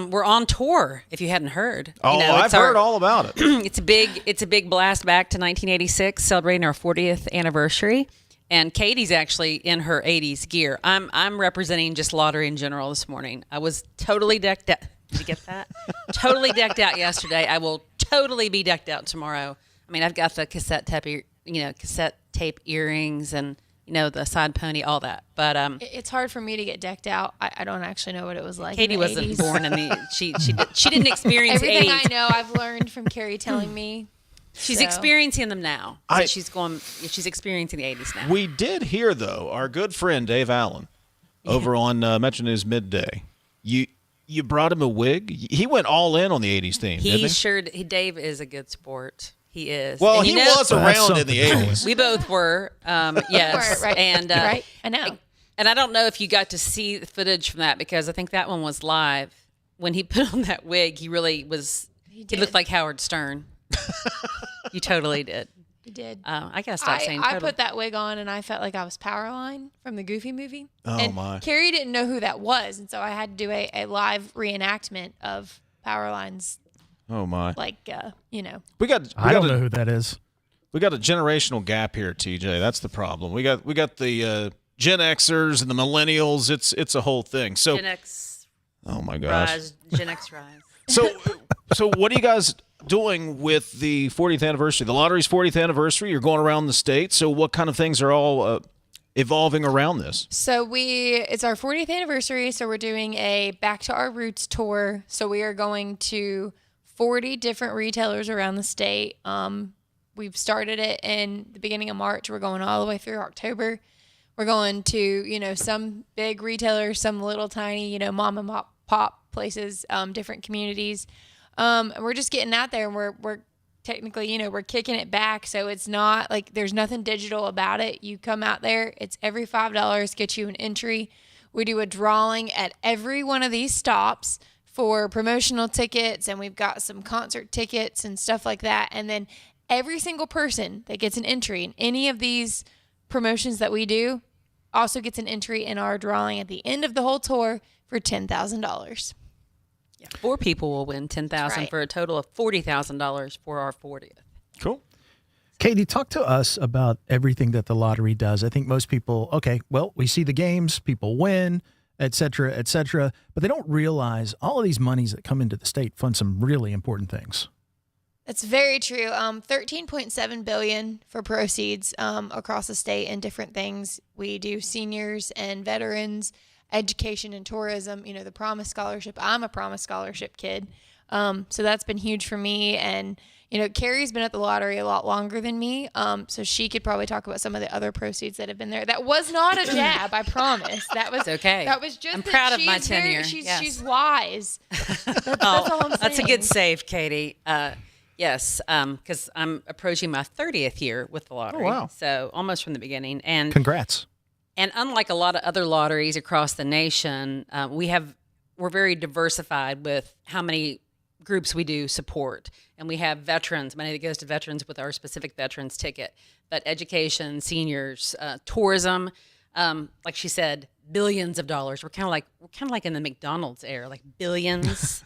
we're on tour. If you hadn't heard, oh, I've heard all about it. It's a big blast back to 1986, celebrating our 40th anniversary. And Katie's actually in her 80s gear. I'm representing just lottery in general this morning. I was totally decked out. Did you get that? Totally decked out yesterday. I will totally be decked out tomorrow. I mean, I've got the cassette tape earrings and. The side pony, all that. But it's hard for me to get decked out. I don't actually know what it was like. Katie in the wasn't 80s. Born in the she didn't experience everything 80s. I know. I've learned from Carrie telling me. She's experiencing them now. She's experiencing the 80s now. We did hear though, our good friend Dave Allen over on Metro News Midday. You brought him a wig. He went all in on the 80s theme. Dave is a good sport. He is. Well, he was around in the 80s. We both were. Yes. Right. And right. I know. And I don't know if you got to see the footage from that because I think that one was live. When he put on that wig, he really was. He looked like Howard Stern. You totally did. He did. I gotta stop saying. Totally. I put that wig on and I felt like I was Powerline from the Goofy movie. Oh and my! Carrie didn't know who that was, and so I had to do a live reenactment of Powerline's. Oh my! We don't know who that is. We got a generational gap here, TJ. That's the problem. We got the Gen Xers and the millennials. It's a whole thing. So Gen X. Oh my gosh! Rise, Gen X rise. So what do you guys? doing with the 40th anniversary? The lottery's 40th anniversary. You're going around the state. So what kind of things are all evolving around this? So it's our 40th anniversary, so we're doing a Back to Our Roots tour. So we are going to 40 different retailers around the state. We've started it in the beginning of March. We're going all the way through October. We're going to, some big retailers, some little tiny, mom and pop places, different communities. And we're just getting out there, and we're technically, we're kicking it back. So it's not like there's nothing digital about it. You come out there, it's every $5 gets you an entry. We do a drawing at every one of these stops for promotional tickets, and we've got some concert tickets and stuff like that. And then every single person that gets an entry in any of these promotions that we do also gets an entry in our drawing at the end of the whole tour for $10,000. Yeah, 4 people will win $10,000 for a total of $40,000 for our 40th. Cool. Katie, talk to us about everything that the lottery does. I think most people, we see the games, people win, et cetera, but they don't realize all of these monies that come into the state fund some really important things. That's very true. $13.7 billion for proceeds across the state and different things. We do seniors and veterans, education and tourism, the Promise Scholarship. I'm a Promise Scholarship kid. So that's been huge for me. And, Carrie's been at the lottery a lot longer than me. So she could probably talk about some of the other proceeds that have been there. That was not a jab, I promise. That was okay. That was just I'm proud of my tenure. She's wise. That's all I'm saying. That's a good save, Katie. Yes, because I'm approaching my 30th year with the lottery. Oh, wow. So almost from the beginning. And congrats. And unlike a lot of other lotteries across the nation, we're very diversified with how many groups we do support. And we have veterans, money that goes to veterans with our specific veterans ticket. But education, seniors, tourism, like she said, billions of dollars. We're kind of like in the McDonald's era, like billions.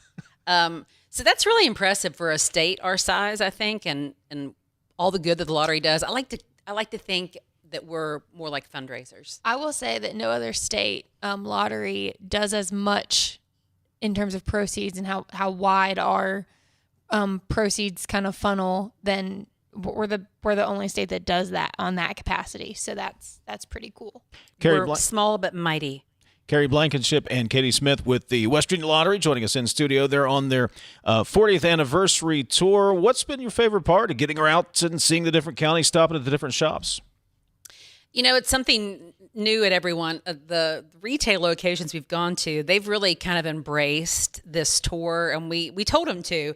So that's really impressive for a state our size, I think, and all the good that the lottery does. I like to think that we're more like fundraisers. I will say that no other state lottery does as much in terms of proceeds and how wide our proceeds kind of funnel. Than we're the only state that does that on that capacity. So that's pretty cool. We're small but mighty. Carrie Blankenship and Katie Smith with the West Virginia Lottery joining us in studio. They're on their 40th anniversary tour. What's been your favorite part of getting her out and seeing the different counties, stopping at the different shops? It's something new at everyone. The retail locations we've gone to, they've really kind of embraced this tour, and we told them to,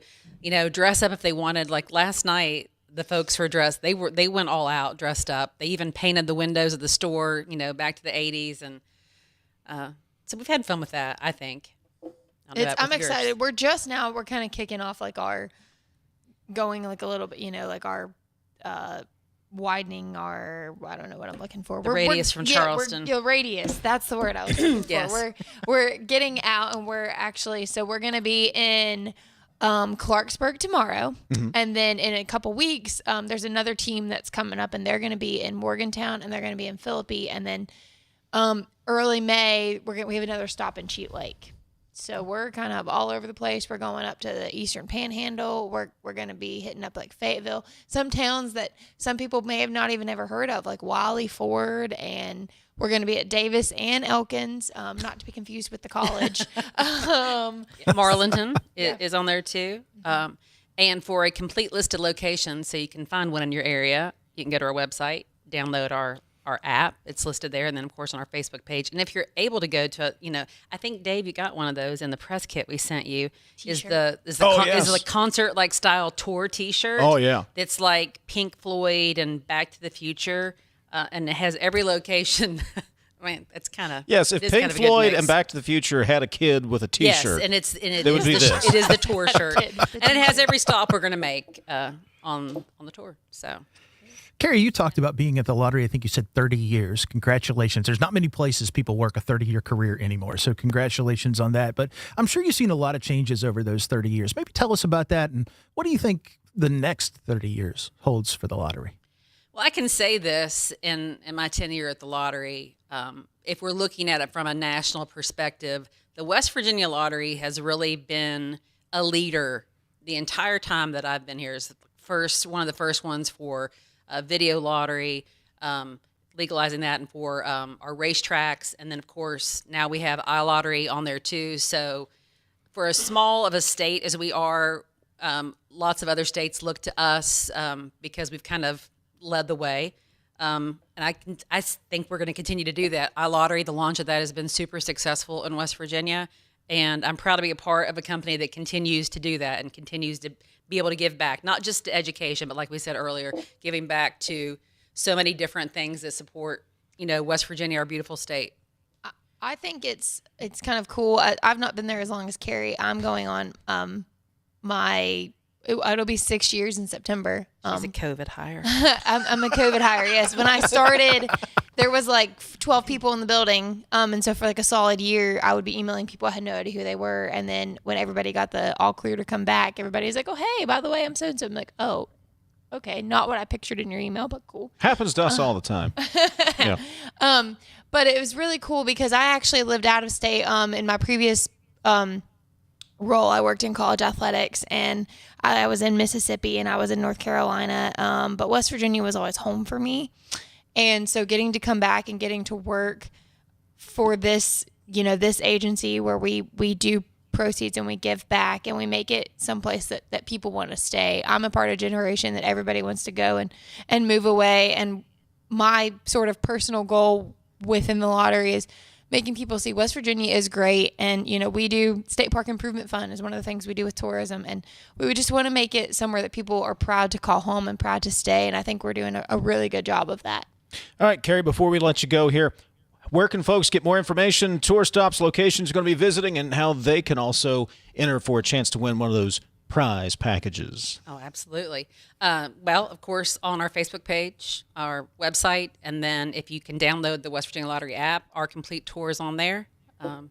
dress up if they wanted. Like last night, the folks were dressed. They went all out, dressed up. They even painted the windows of the store, back to the 80s, and so we've had fun with that, I think. I'm excited. We're kind of kicking off like our going like a little bit, like our widening our, I don't know what I'm looking for. The radius from Charleston. Radius. That's the word I was looking for. Yes. We're getting out, and we're going to be in Clarksburg tomorrow. Mm-hmm. And then in a couple weeks, there's another team that's coming up, and they're going to be in Morgantown, and they're going to be in Philippi. And then early May, we have another stop in Cheat Lake. So we're kind of all over the place. We're going up to the Eastern Panhandle. We're going to be hitting up like Fayetteville, some towns that some people may have not even ever heard of, like Wally Ford, and we're going to be at Davis and Elkins, not to be confused with the college. Marlinton is on there too. And for a complete list of locations, so you can find one in your area, you can go to our website, download our app. It's listed there, and then of course on our Facebook page. And if you're able to go to, I think Dave, you got one of those in the press kit we sent you. T-shirt. Is the concert like style tour T-shirt? Oh yeah, it's like Pink Floyd and Back to the Future, and it has every location. I mean, it's kind of yes. If Pink Floyd and Back to the Future had a kid with a T-shirt, yes, it would be this. It is the tour shirt, and it has every stop we're going to make on the tour. So. Carrie, you talked about being at the lottery. I think you said 30 years. Congratulations. There's not many places people work a 30-year career anymore, so congratulations on that. But I'm sure you've seen a lot of changes over those 30 years. Maybe tell us about that, and what do you think the next 30 years holds for the lottery? Well, I can say this in my tenure at the lottery. If we're looking at it from a national perspective, the West Virginia Lottery has really been a leader the entire time that I've been here is one of the first ones for video lottery, legalizing that, and for our racetracks. And then, of course, now we have iLottery on there too. So for as small of a state as we are, lots of other states look to us because we've kind of led the way. And I think we're going to continue to do that. iLottery, the launch of that has been super successful in West Virginia. And I'm proud to be a part of a company that continues to do that and continues to be able to give back, not just to education, but like we said earlier, giving back to so many different things that support, West Virginia, our beautiful state. I think it's kind of cool. I've not been there as long as Carrie. I'm going on it'll be 6 years in September. She's a COVID hire. I'm a COVID hire, yes. When I started, there was like 12 people in the building. And so for like a solid year, I would be emailing people. I had no idea who they were. And then when everybody got the all clear to come back, everybody was like, oh, hey, by the way, I'm so-and-so. I'm like, oh, okay. Not what I pictured in your email, but cool. Happens to us all the time. Yeah. But it was really cool because I actually lived out of state in my previous role. I worked in college athletics, and I was in Mississippi and I was in North Carolina. But West Virginia was always home for me. And so getting to come back and getting to work for this, this agency where we do proceeds and we give back and we make it someplace that people want to stay. I'm a part of a generation that everybody wants to go and move away. And my sort of personal goal within the lottery is making people see West Virginia is great. And, we do State Park Improvement Fund is one of the things we do with tourism. And we would just want to make it somewhere that people are proud to call home and proud to stay. And I think we're doing a really good job of that. All right, Carrie, before we let you go here, where can folks get more information, tour stops, locations you're going to be visiting, and how they can also enter for a chance to win one of those prize packages? Oh, absolutely. Well, of course, on our Facebook page, our website, and then if you can download the West Virginia Lottery app, our complete tour is on there.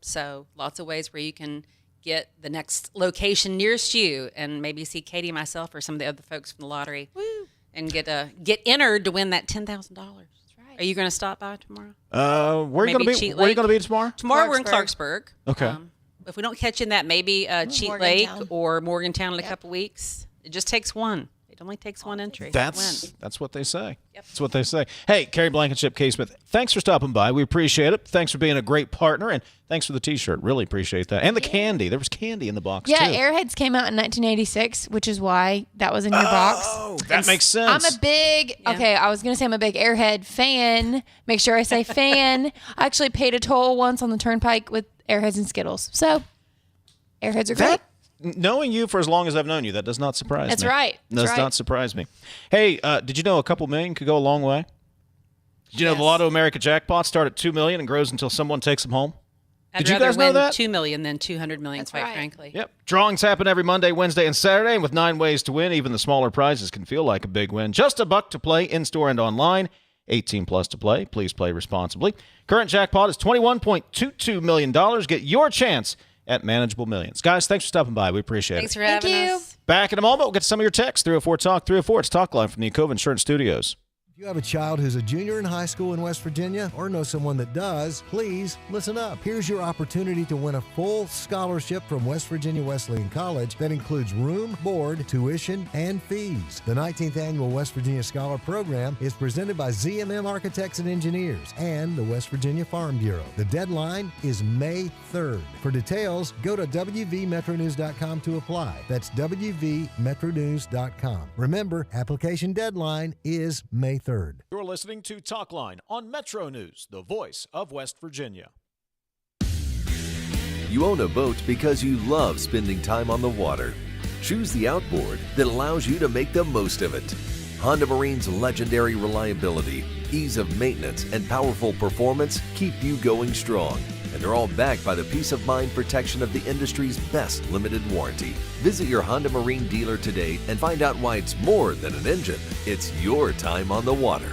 So lots of ways where you can get the next location nearest you and maybe see Katie, myself, or some of the other folks from the lottery. Woo. And get entered to win that $10,000. Are you going to stop by tomorrow? Where are you going to be tomorrow? Tomorrow we're in Clarksburg. Okay. If we don't catch you in that, maybe Cheat Lake or Morgantown in a couple weeks. It just takes one. It only takes one entry. That's what they say. Yep. That's what they say. Hey, Carrie Blankenship, K. Smith, thanks for stopping by. We appreciate it. Thanks for being a great partner, and thanks for the T-shirt. Really appreciate that. And the candy. There was candy in the box, too. Airheads came out in 1986, which is why that was in your box. Oh, that makes sense. I'm a big, I was going to say I'm a big Airhead fan. Make sure I say fan. I actually paid a toll once on the turnpike with Airheads and Skittles. So, Airheads are great. Knowing you for as long as I've known you, that does not surprise me. That's right. Does not surprise me. Hey, did you know a couple million could go a long way? Did you know the Lotto America jackpot start at $2 million and grows until someone takes them home? Did you guys know that? $2 million than $200 million, frankly. Yep. Drawings happen every Monday, Wednesday, and Saturday, and with 9 ways to win, even the smaller prizes can feel like a big win. Just $1 to play, in-store and online. 18 plus to play. Please play responsibly. Current jackpot is $21.22 million. Get your chance at Manageable Millions. Guys, thanks for stopping by. We appreciate Thanks for having us. Back in a moment, we'll get some of your texts. 304-TALK, 304. It's Talkline from the Encova Insurance Studios. If you have a child who's a junior in high school in West Virginia or know someone that does, please listen up. Here's your opportunity to win a full scholarship from West Virginia Wesleyan College that includes room, board, tuition, and fees. The 19th Annual West Virginia Scholar Program is presented by ZMM Architects and Engineers and the West Virginia Farm Bureau. The deadline is May 3rd. For details, go to wvmetronews.com to apply. That's wvmetronews.com. Remember, application deadline is May 3rd. You're listening to Talkline on Metro News, the voice of West Virginia. You own a boat because you love spending time on the water. Choose the outboard that allows you to make the most of it. Honda Marine's legendary reliability, ease of maintenance, and powerful performance keep you going strong. And they're all backed by the peace of mind protection of the industry's best limited warranty. Visit your Honda Marine dealer today and find out why it's more than an engine. It's your time on the water.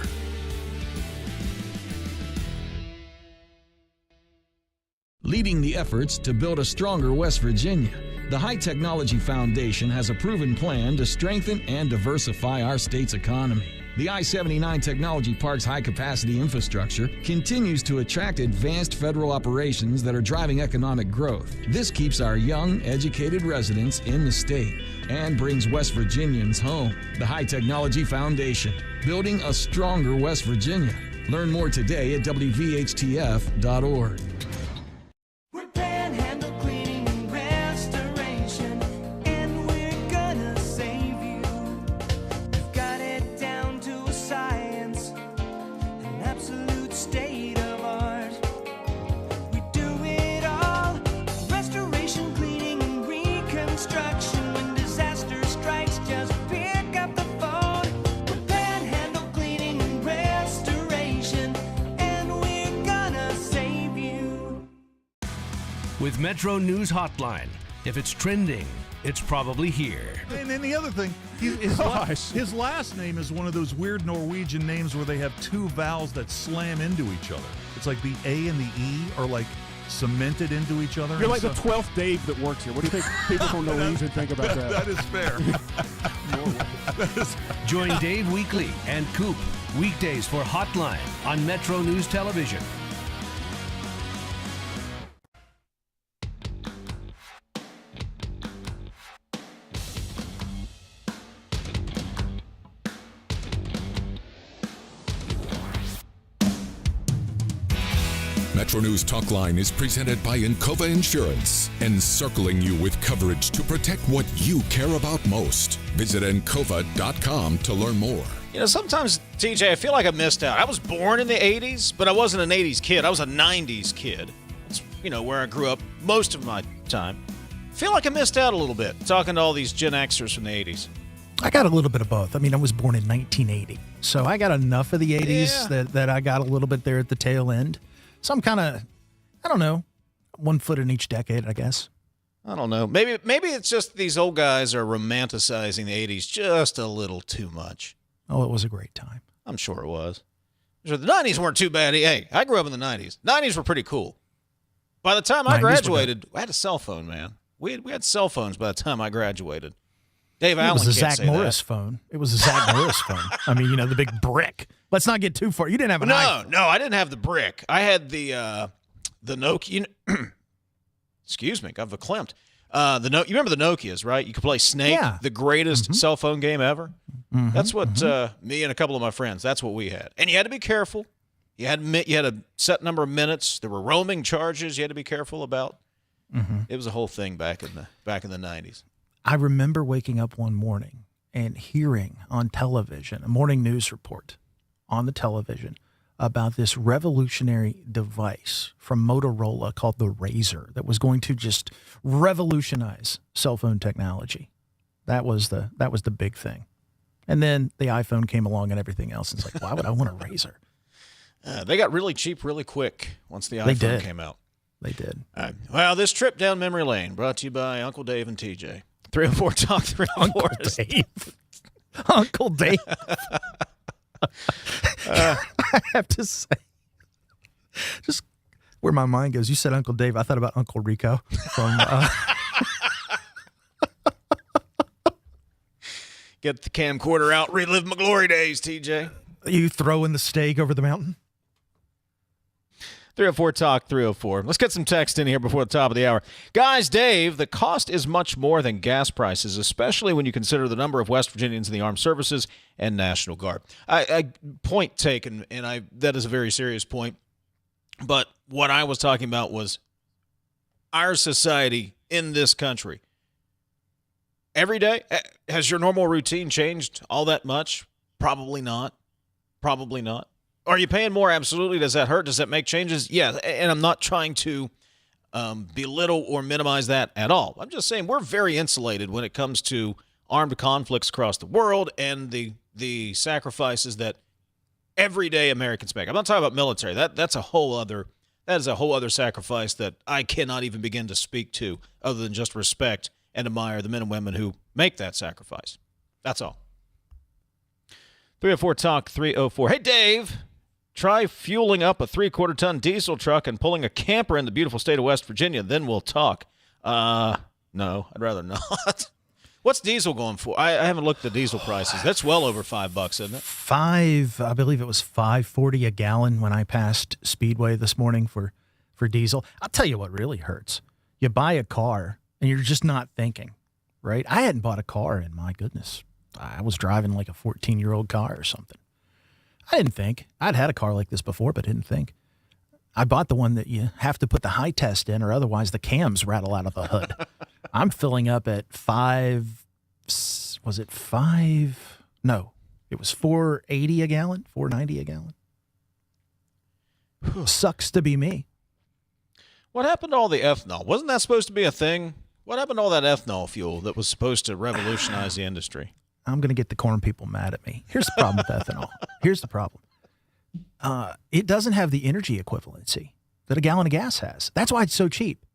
Leading the efforts to build a stronger West Virginia, the High Technology Foundation has a proven plan to strengthen and diversify our state's economy. The I-79 Technology Park's high-capacity infrastructure continues to attract advanced federal operations that are driving economic growth. This keeps our young, educated residents in the state. and brings West Virginians home. The High Technology Foundation, building a stronger West Virginia. Learn more today at WVHTF.org. We're Panhandle Cleaning and Restoration, and we're gonna save you. We've got it down to a science, an absolute state of art. We do it all, restoration, cleaning, and reconstruction. When disaster strikes, just pick up the phone. We're Panhandle Cleaning and Restoration, and we're gonna save you. With Metro News Hotline. If it's trending, it's probably here. And then the other thing, his last name is one of those weird Norwegian names where they have two vowels that slam into each other. It's like the A and the E are like cemented into each other. You're like the 12th Dave that works here. What do you think people from Norwegian think about that? That is fair. Join Dave Weekly and Coop weekdays for Hotline on Metro News Television. MetroNews Talkline is presented by Encova Insurance, encircling you with coverage to protect what you care about most. Visit Encova.com to learn more. You know, sometimes, TJ, I feel like I missed out. I was born in the 80s, but I wasn't an 80s kid. I was a 90s kid. It's, where I grew up most of my time. I feel like I missed out a little bit talking to all these Gen Xers from the 80s. I got a little bit of both. I mean, I was born in 1980, so I got enough of the 80s that I got a little bit there at the tail end. So I'm kind of, I don't know, one foot in each decade, I guess. I don't know. Maybe it's just these old guys are romanticizing the 80s just a little too much. Oh, it was a great time. I'm sure it was. Sure, the 90s weren't too bad. Hey, I grew up in the 90s. 90s were pretty cool. By the time I graduated, I had a cell phone, man. We had cell phones by the time I graduated. Dave Allen can't say that. It was a Zach Morris phone. It was a Zach Morris phone. I mean, the big brick. Let's not get too far. You didn't have an iPhone. No, I didn't have the brick. I had the Nokia. Excuse me, got verklempt. You remember the Nokias, right? You could play Snake, the greatest cell phone game ever. That's what me and a couple of my friends. That's what we had, and you had to be careful. You had a set number of minutes. There were roaming charges. You had to be careful about. It was a whole thing back in the 90s. I remember waking up one morning and hearing on television a morning news report on the television about this revolutionary device from Motorola called the Razor that was going to just revolutionize cell phone technology. That was the big thing. And then the iPhone came along and everything else. It's like, why would I want a Razor? They got really cheap really quick once the iPhone came out. They did. Well, this trip down memory lane brought to you by Uncle Dave and TJ. 304 Talk 304. Uncle Dave. Uncle Dave. I have to say, just where my mind goes, you said Uncle Dave. I thought about Uncle Rico from. Get the camcorder out, relive my glory days, TJ. You throwing the steak over the mountain? 304 Talk 304. Let's get some text in here before the top of the hour. Guys, Dave, the cost is much more than gas prices, especially when you consider the number of West Virginians in the armed services and National Guard. Point taken, and that is a very serious point. But what I was talking about was our society in this country. Every day, has your normal routine changed all that much? Probably not. Probably not. Are you paying more? Absolutely. Does that hurt? Does that make changes? Yeah, and I'm not trying to belittle or minimize that at all. I'm just saying we're very insulated when it comes to armed conflicts across the world and the sacrifices that everyday Americans make. I'm not talking about military. That is a whole other sacrifice that I cannot even begin to speak to other than just respect and admire the men and women who make that sacrifice. That's all. 304 Talk 304. Hey, Dave. Try fueling up a 3/4-ton diesel truck and pulling a camper in the beautiful state of West Virginia. Then we'll talk. No, I'd rather not. What's diesel going for? I haven't looked at the diesel prices. That's well over $5, isn't it? I believe it was $5.40 a gallon when I passed Speedway this morning for diesel. I'll tell you what really hurts. You buy a car and you're just not thinking. right? I hadn't bought a car in, my goodness, I was driving like a 14-year-old car or something. I didn't think. I'd had a car like this before, but didn't think. I bought the one that you have to put the high test in or otherwise the cams rattle out of the hood. I'm filling up at 480 a gallon, 490 a gallon. Sucks to be me. What happened to all the ethanol? Wasn't that supposed to be a thing? What happened to all that ethanol fuel that was supposed to revolutionize the industry? I'm going to get the corn people mad at me. Here's the problem with ethanol. Here's the problem. It doesn't have the energy equivalency that a gallon of gas has. That's why it's so cheap.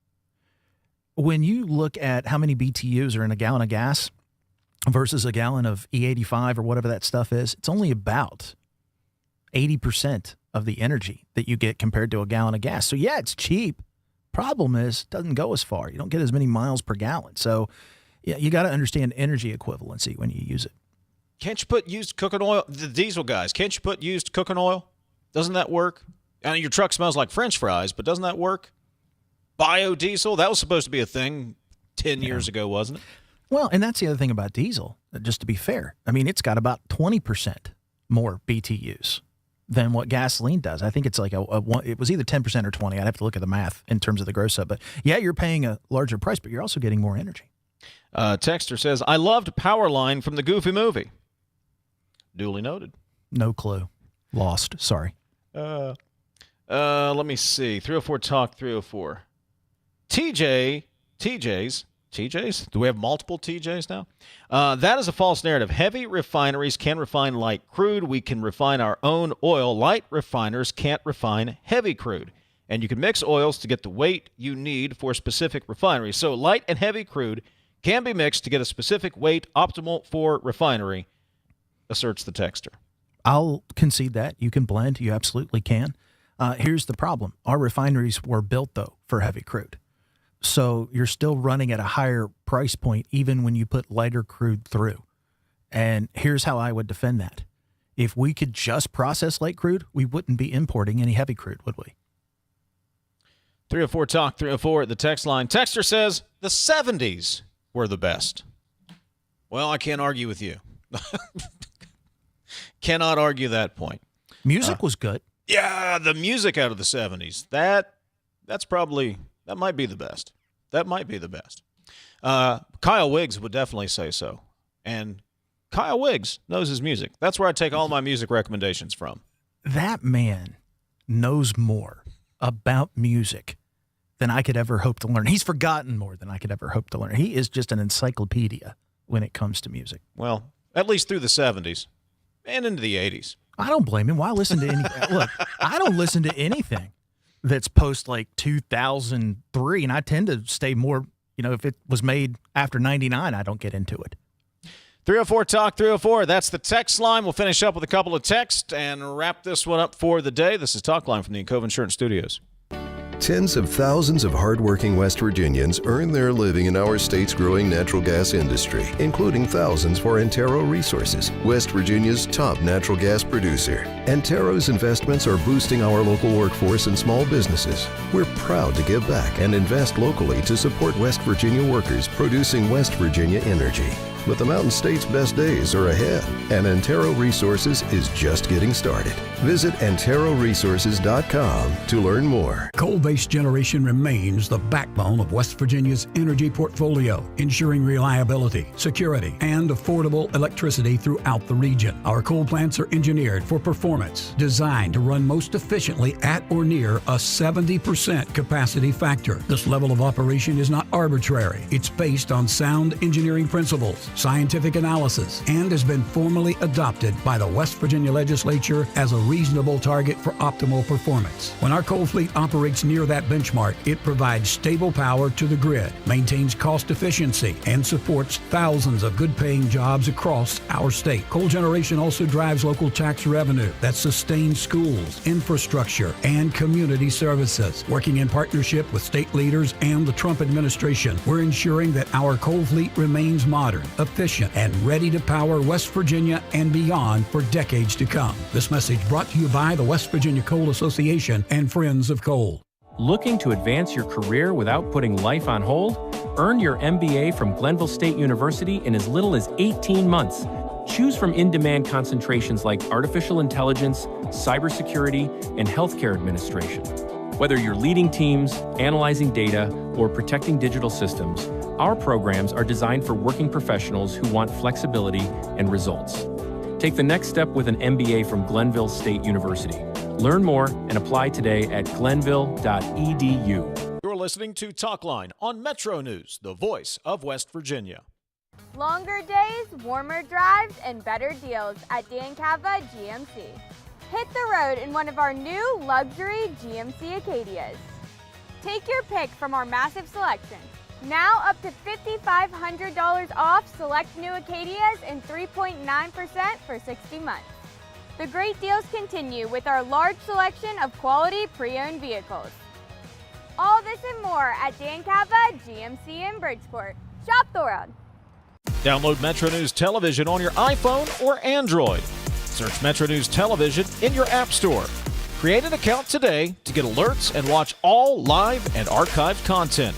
When you look at how many BTUs are in a gallon of gas versus a gallon of E85 or whatever that stuff is, it's only about 80% of the energy that you get compared to a gallon of gas. So, yeah, it's cheap. Problem is, it doesn't go as far. You don't get as many miles per gallon. So, yeah, you got to understand energy equivalency when you use it. Can't you put used cooking oil? The diesel guys, can't you put used cooking oil? Doesn't that work? I mean, your truck smells like French fries, but doesn't that work? Biodiesel, that was supposed to be a thing 10 years ago, wasn't it? Well, and that's the other thing about diesel, just to be fair. I mean, it's got about 20% more BTUs than what gasoline does. I think it's like it was either 10% or 20. I'd have to look at the math in terms of the gross up. But, yeah, you're paying a larger price, but you're also getting more energy. Texter says, I loved Powerline from the Goofy movie. Duly noted. No clue. Lost. Sorry. Let me see. 304 Talk 304. TJs? Do we have multiple TJs now? That is a false narrative. Heavy refineries can refine light crude. We can refine our own oil. Light refiners can't refine heavy crude. And you can mix oils to get the weight you need for specific refineries. So light and heavy crude can be mixed to get a specific weight optimal for refinery, asserts the texter. I'll concede that. You can blend. You absolutely can. Here's the problem. Our refineries were built, though, for heavy crude. So you're still running at a higher price point even when you put lighter crude through. And here's how I would defend that. If we could just process light crude, we wouldn't be importing any heavy crude, would we? 304 Talk 304 at the text line. Texter says the 70s were the best. Well, I can't argue with you. Cannot argue that point. Music was good. Yeah, the music out of the 70s. That might be the best. That might be the best. Kyle Wiggs would definitely say so. And Kyle Wiggs knows his music. That's where I take all my music recommendations from. That man knows more about music than I could ever hope to learn. He's forgotten more than I could ever hope to learn. He is just an encyclopedia when it comes to music. Well, at least through the 70s and into the 80s. I don't blame him. Why listen to anything? Look, I don't listen to anything that's post like 2003, and I tend to stay more, if it was made after 99, I don't get into it. 304 Talk 304, that's the text line. We'll finish up with a couple of texts and wrap this one up for the day. This is Talkline from the Encova Insurance Studios. Tens of thousands of hardworking West Virginians earn their living in our state's growing natural gas industry, including thousands for Antero Resources, West Virginia's top natural gas producer. Antero's investments are boosting our local workforce and small businesses. We're proud to give back and invest locally to support West Virginia workers producing West Virginia energy. But the Mountain State's best days are ahead, and Antero Resources is just getting started. Visit AnteroResources.com to learn more. Coal-based generation remains the backbone of West Virginia's energy portfolio, ensuring reliability, security, and affordable electricity throughout the region. Our coal plants are engineered for performance, designed to run most efficiently at or near a 70% capacity factor. This level of operation is not arbitrary. It's based on sound engineering principles, scientific analysis, and has been formally adopted by the West Virginia Legislature as a reasonable target for optimal performance. When our coal fleet operates near that benchmark, it provides stable power to the grid, maintains cost efficiency, and supports thousands of good-paying jobs across our state. Coal generation also drives local tax revenue that sustains schools, infrastructure, and community services. Working in partnership with state leaders and the Trump administration, we're ensuring that our coal fleet remains modern, efficient, and ready to power West Virginia and beyond for decades to come. This message brought to you by the West Virginia Coal Association and Friends of Coal. Looking to advance your career without putting life on hold? Earn your MBA from Glenville State University in as little as 18 months. Choose from in-demand concentrations like artificial intelligence, cybersecurity, and healthcare administration. Whether you're leading teams, analyzing data, or protecting digital systems, our programs are designed for working professionals who want flexibility and results. Take the next step with an MBA from Glenville State University. Learn more and apply today at glenville.edu. You're listening to Talkline on Metro News, the voice of West Virginia. Longer days, warmer drives, and better deals at Dan Cava GMC. Hit the road in one of our new luxury GMC Acadias. Take your pick from our massive selection. Now up to $5,500 off select new Acadias and 3.9% for 60 months. The great deals continue with our large selection of quality pre-owned vehicles. All this and more at Dan Cava GMC in Bridgeport. Shop the world. Download Metro News Television on your iPhone or Android. Search Metro News Television in your app store. Create an account today to get alerts and watch all live and archived content.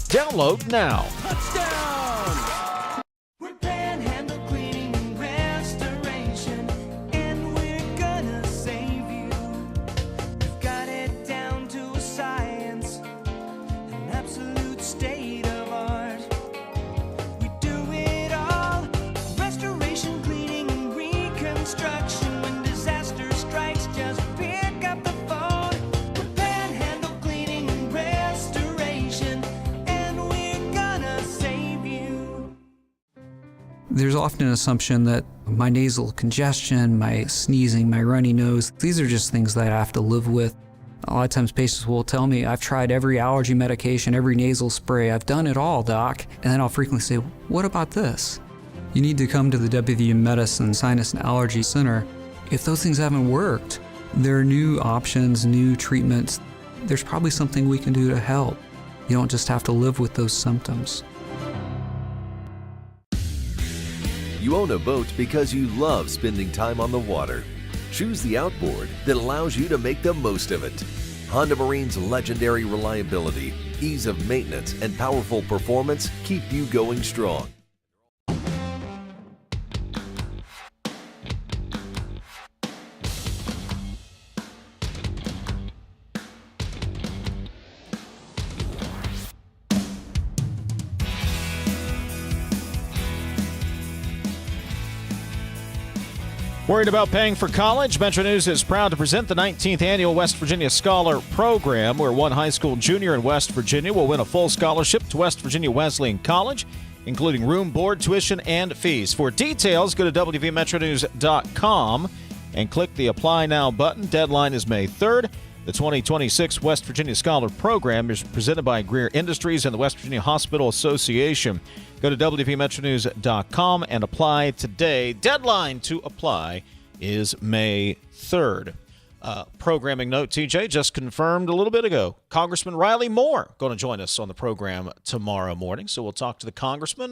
Download now. Touchdown! We're Panhandle Cleaning and Restoration, and we're gonna save you. We've got it down to a science, an absolute state of art. We do it all, restoration, cleaning, and reconstruction. When disaster strikes, just pick up the phone. We're Panhandle Cleaning and Restoration, and we're gonna save you. There's often an assumption that my nasal congestion, my sneezing, my runny nose, these are just things that I have to live with. A lot of times patients will tell me, I've tried every allergy medication, every nasal spray, I've done it all, doc. And then I'll frequently say, what about this? You need to come to the WVU Medicine Sinus and Allergy Center. If those things haven't worked, there are new options, new treatments. There's probably something we can do to help. You don't just have to live with those symptoms. You own a boat because you love spending time on the water. Choose the outboard that allows you to make the most of it. Honda Marine's legendary reliability, ease of maintenance, and powerful performance keep you going strong. Worried about paying for college? Metro News is proud to present the 19th Annual West Virginia Scholar Program, where one high school junior in West Virginia will win a full scholarship to West Virginia Wesleyan College, including room, board, tuition, and fees. For details, go to wvmetronews.com and click the Apply Now button. Deadline is May 3rd. The 2026 West Virginia Scholar Program is presented by Greer Industries and the West Virginia Hospital Association. Go to wvmetronews.com and apply today. Deadline to apply is May 3rd. Programming note, TJ, just confirmed a little bit ago. Congressman Riley Moore going to join us on the program tomorrow morning. So we'll talk to the congressman.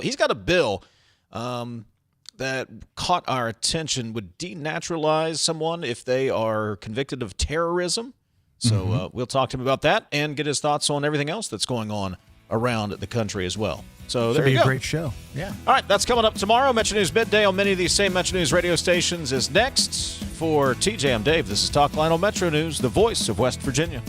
He's got a bill that caught our attention, would denaturalize someone if they are convicted of terrorism. So we'll talk to him about that and get his thoughts on everything else that's going on around the country as well. So there you go. Should be a great show. Yeah. All right, that's coming up tomorrow. Metro News Midday on many of these same Metro News radio stations is next. For TJ, I'm Dave. This is Talkline on Metro News, the voice of West Virginia.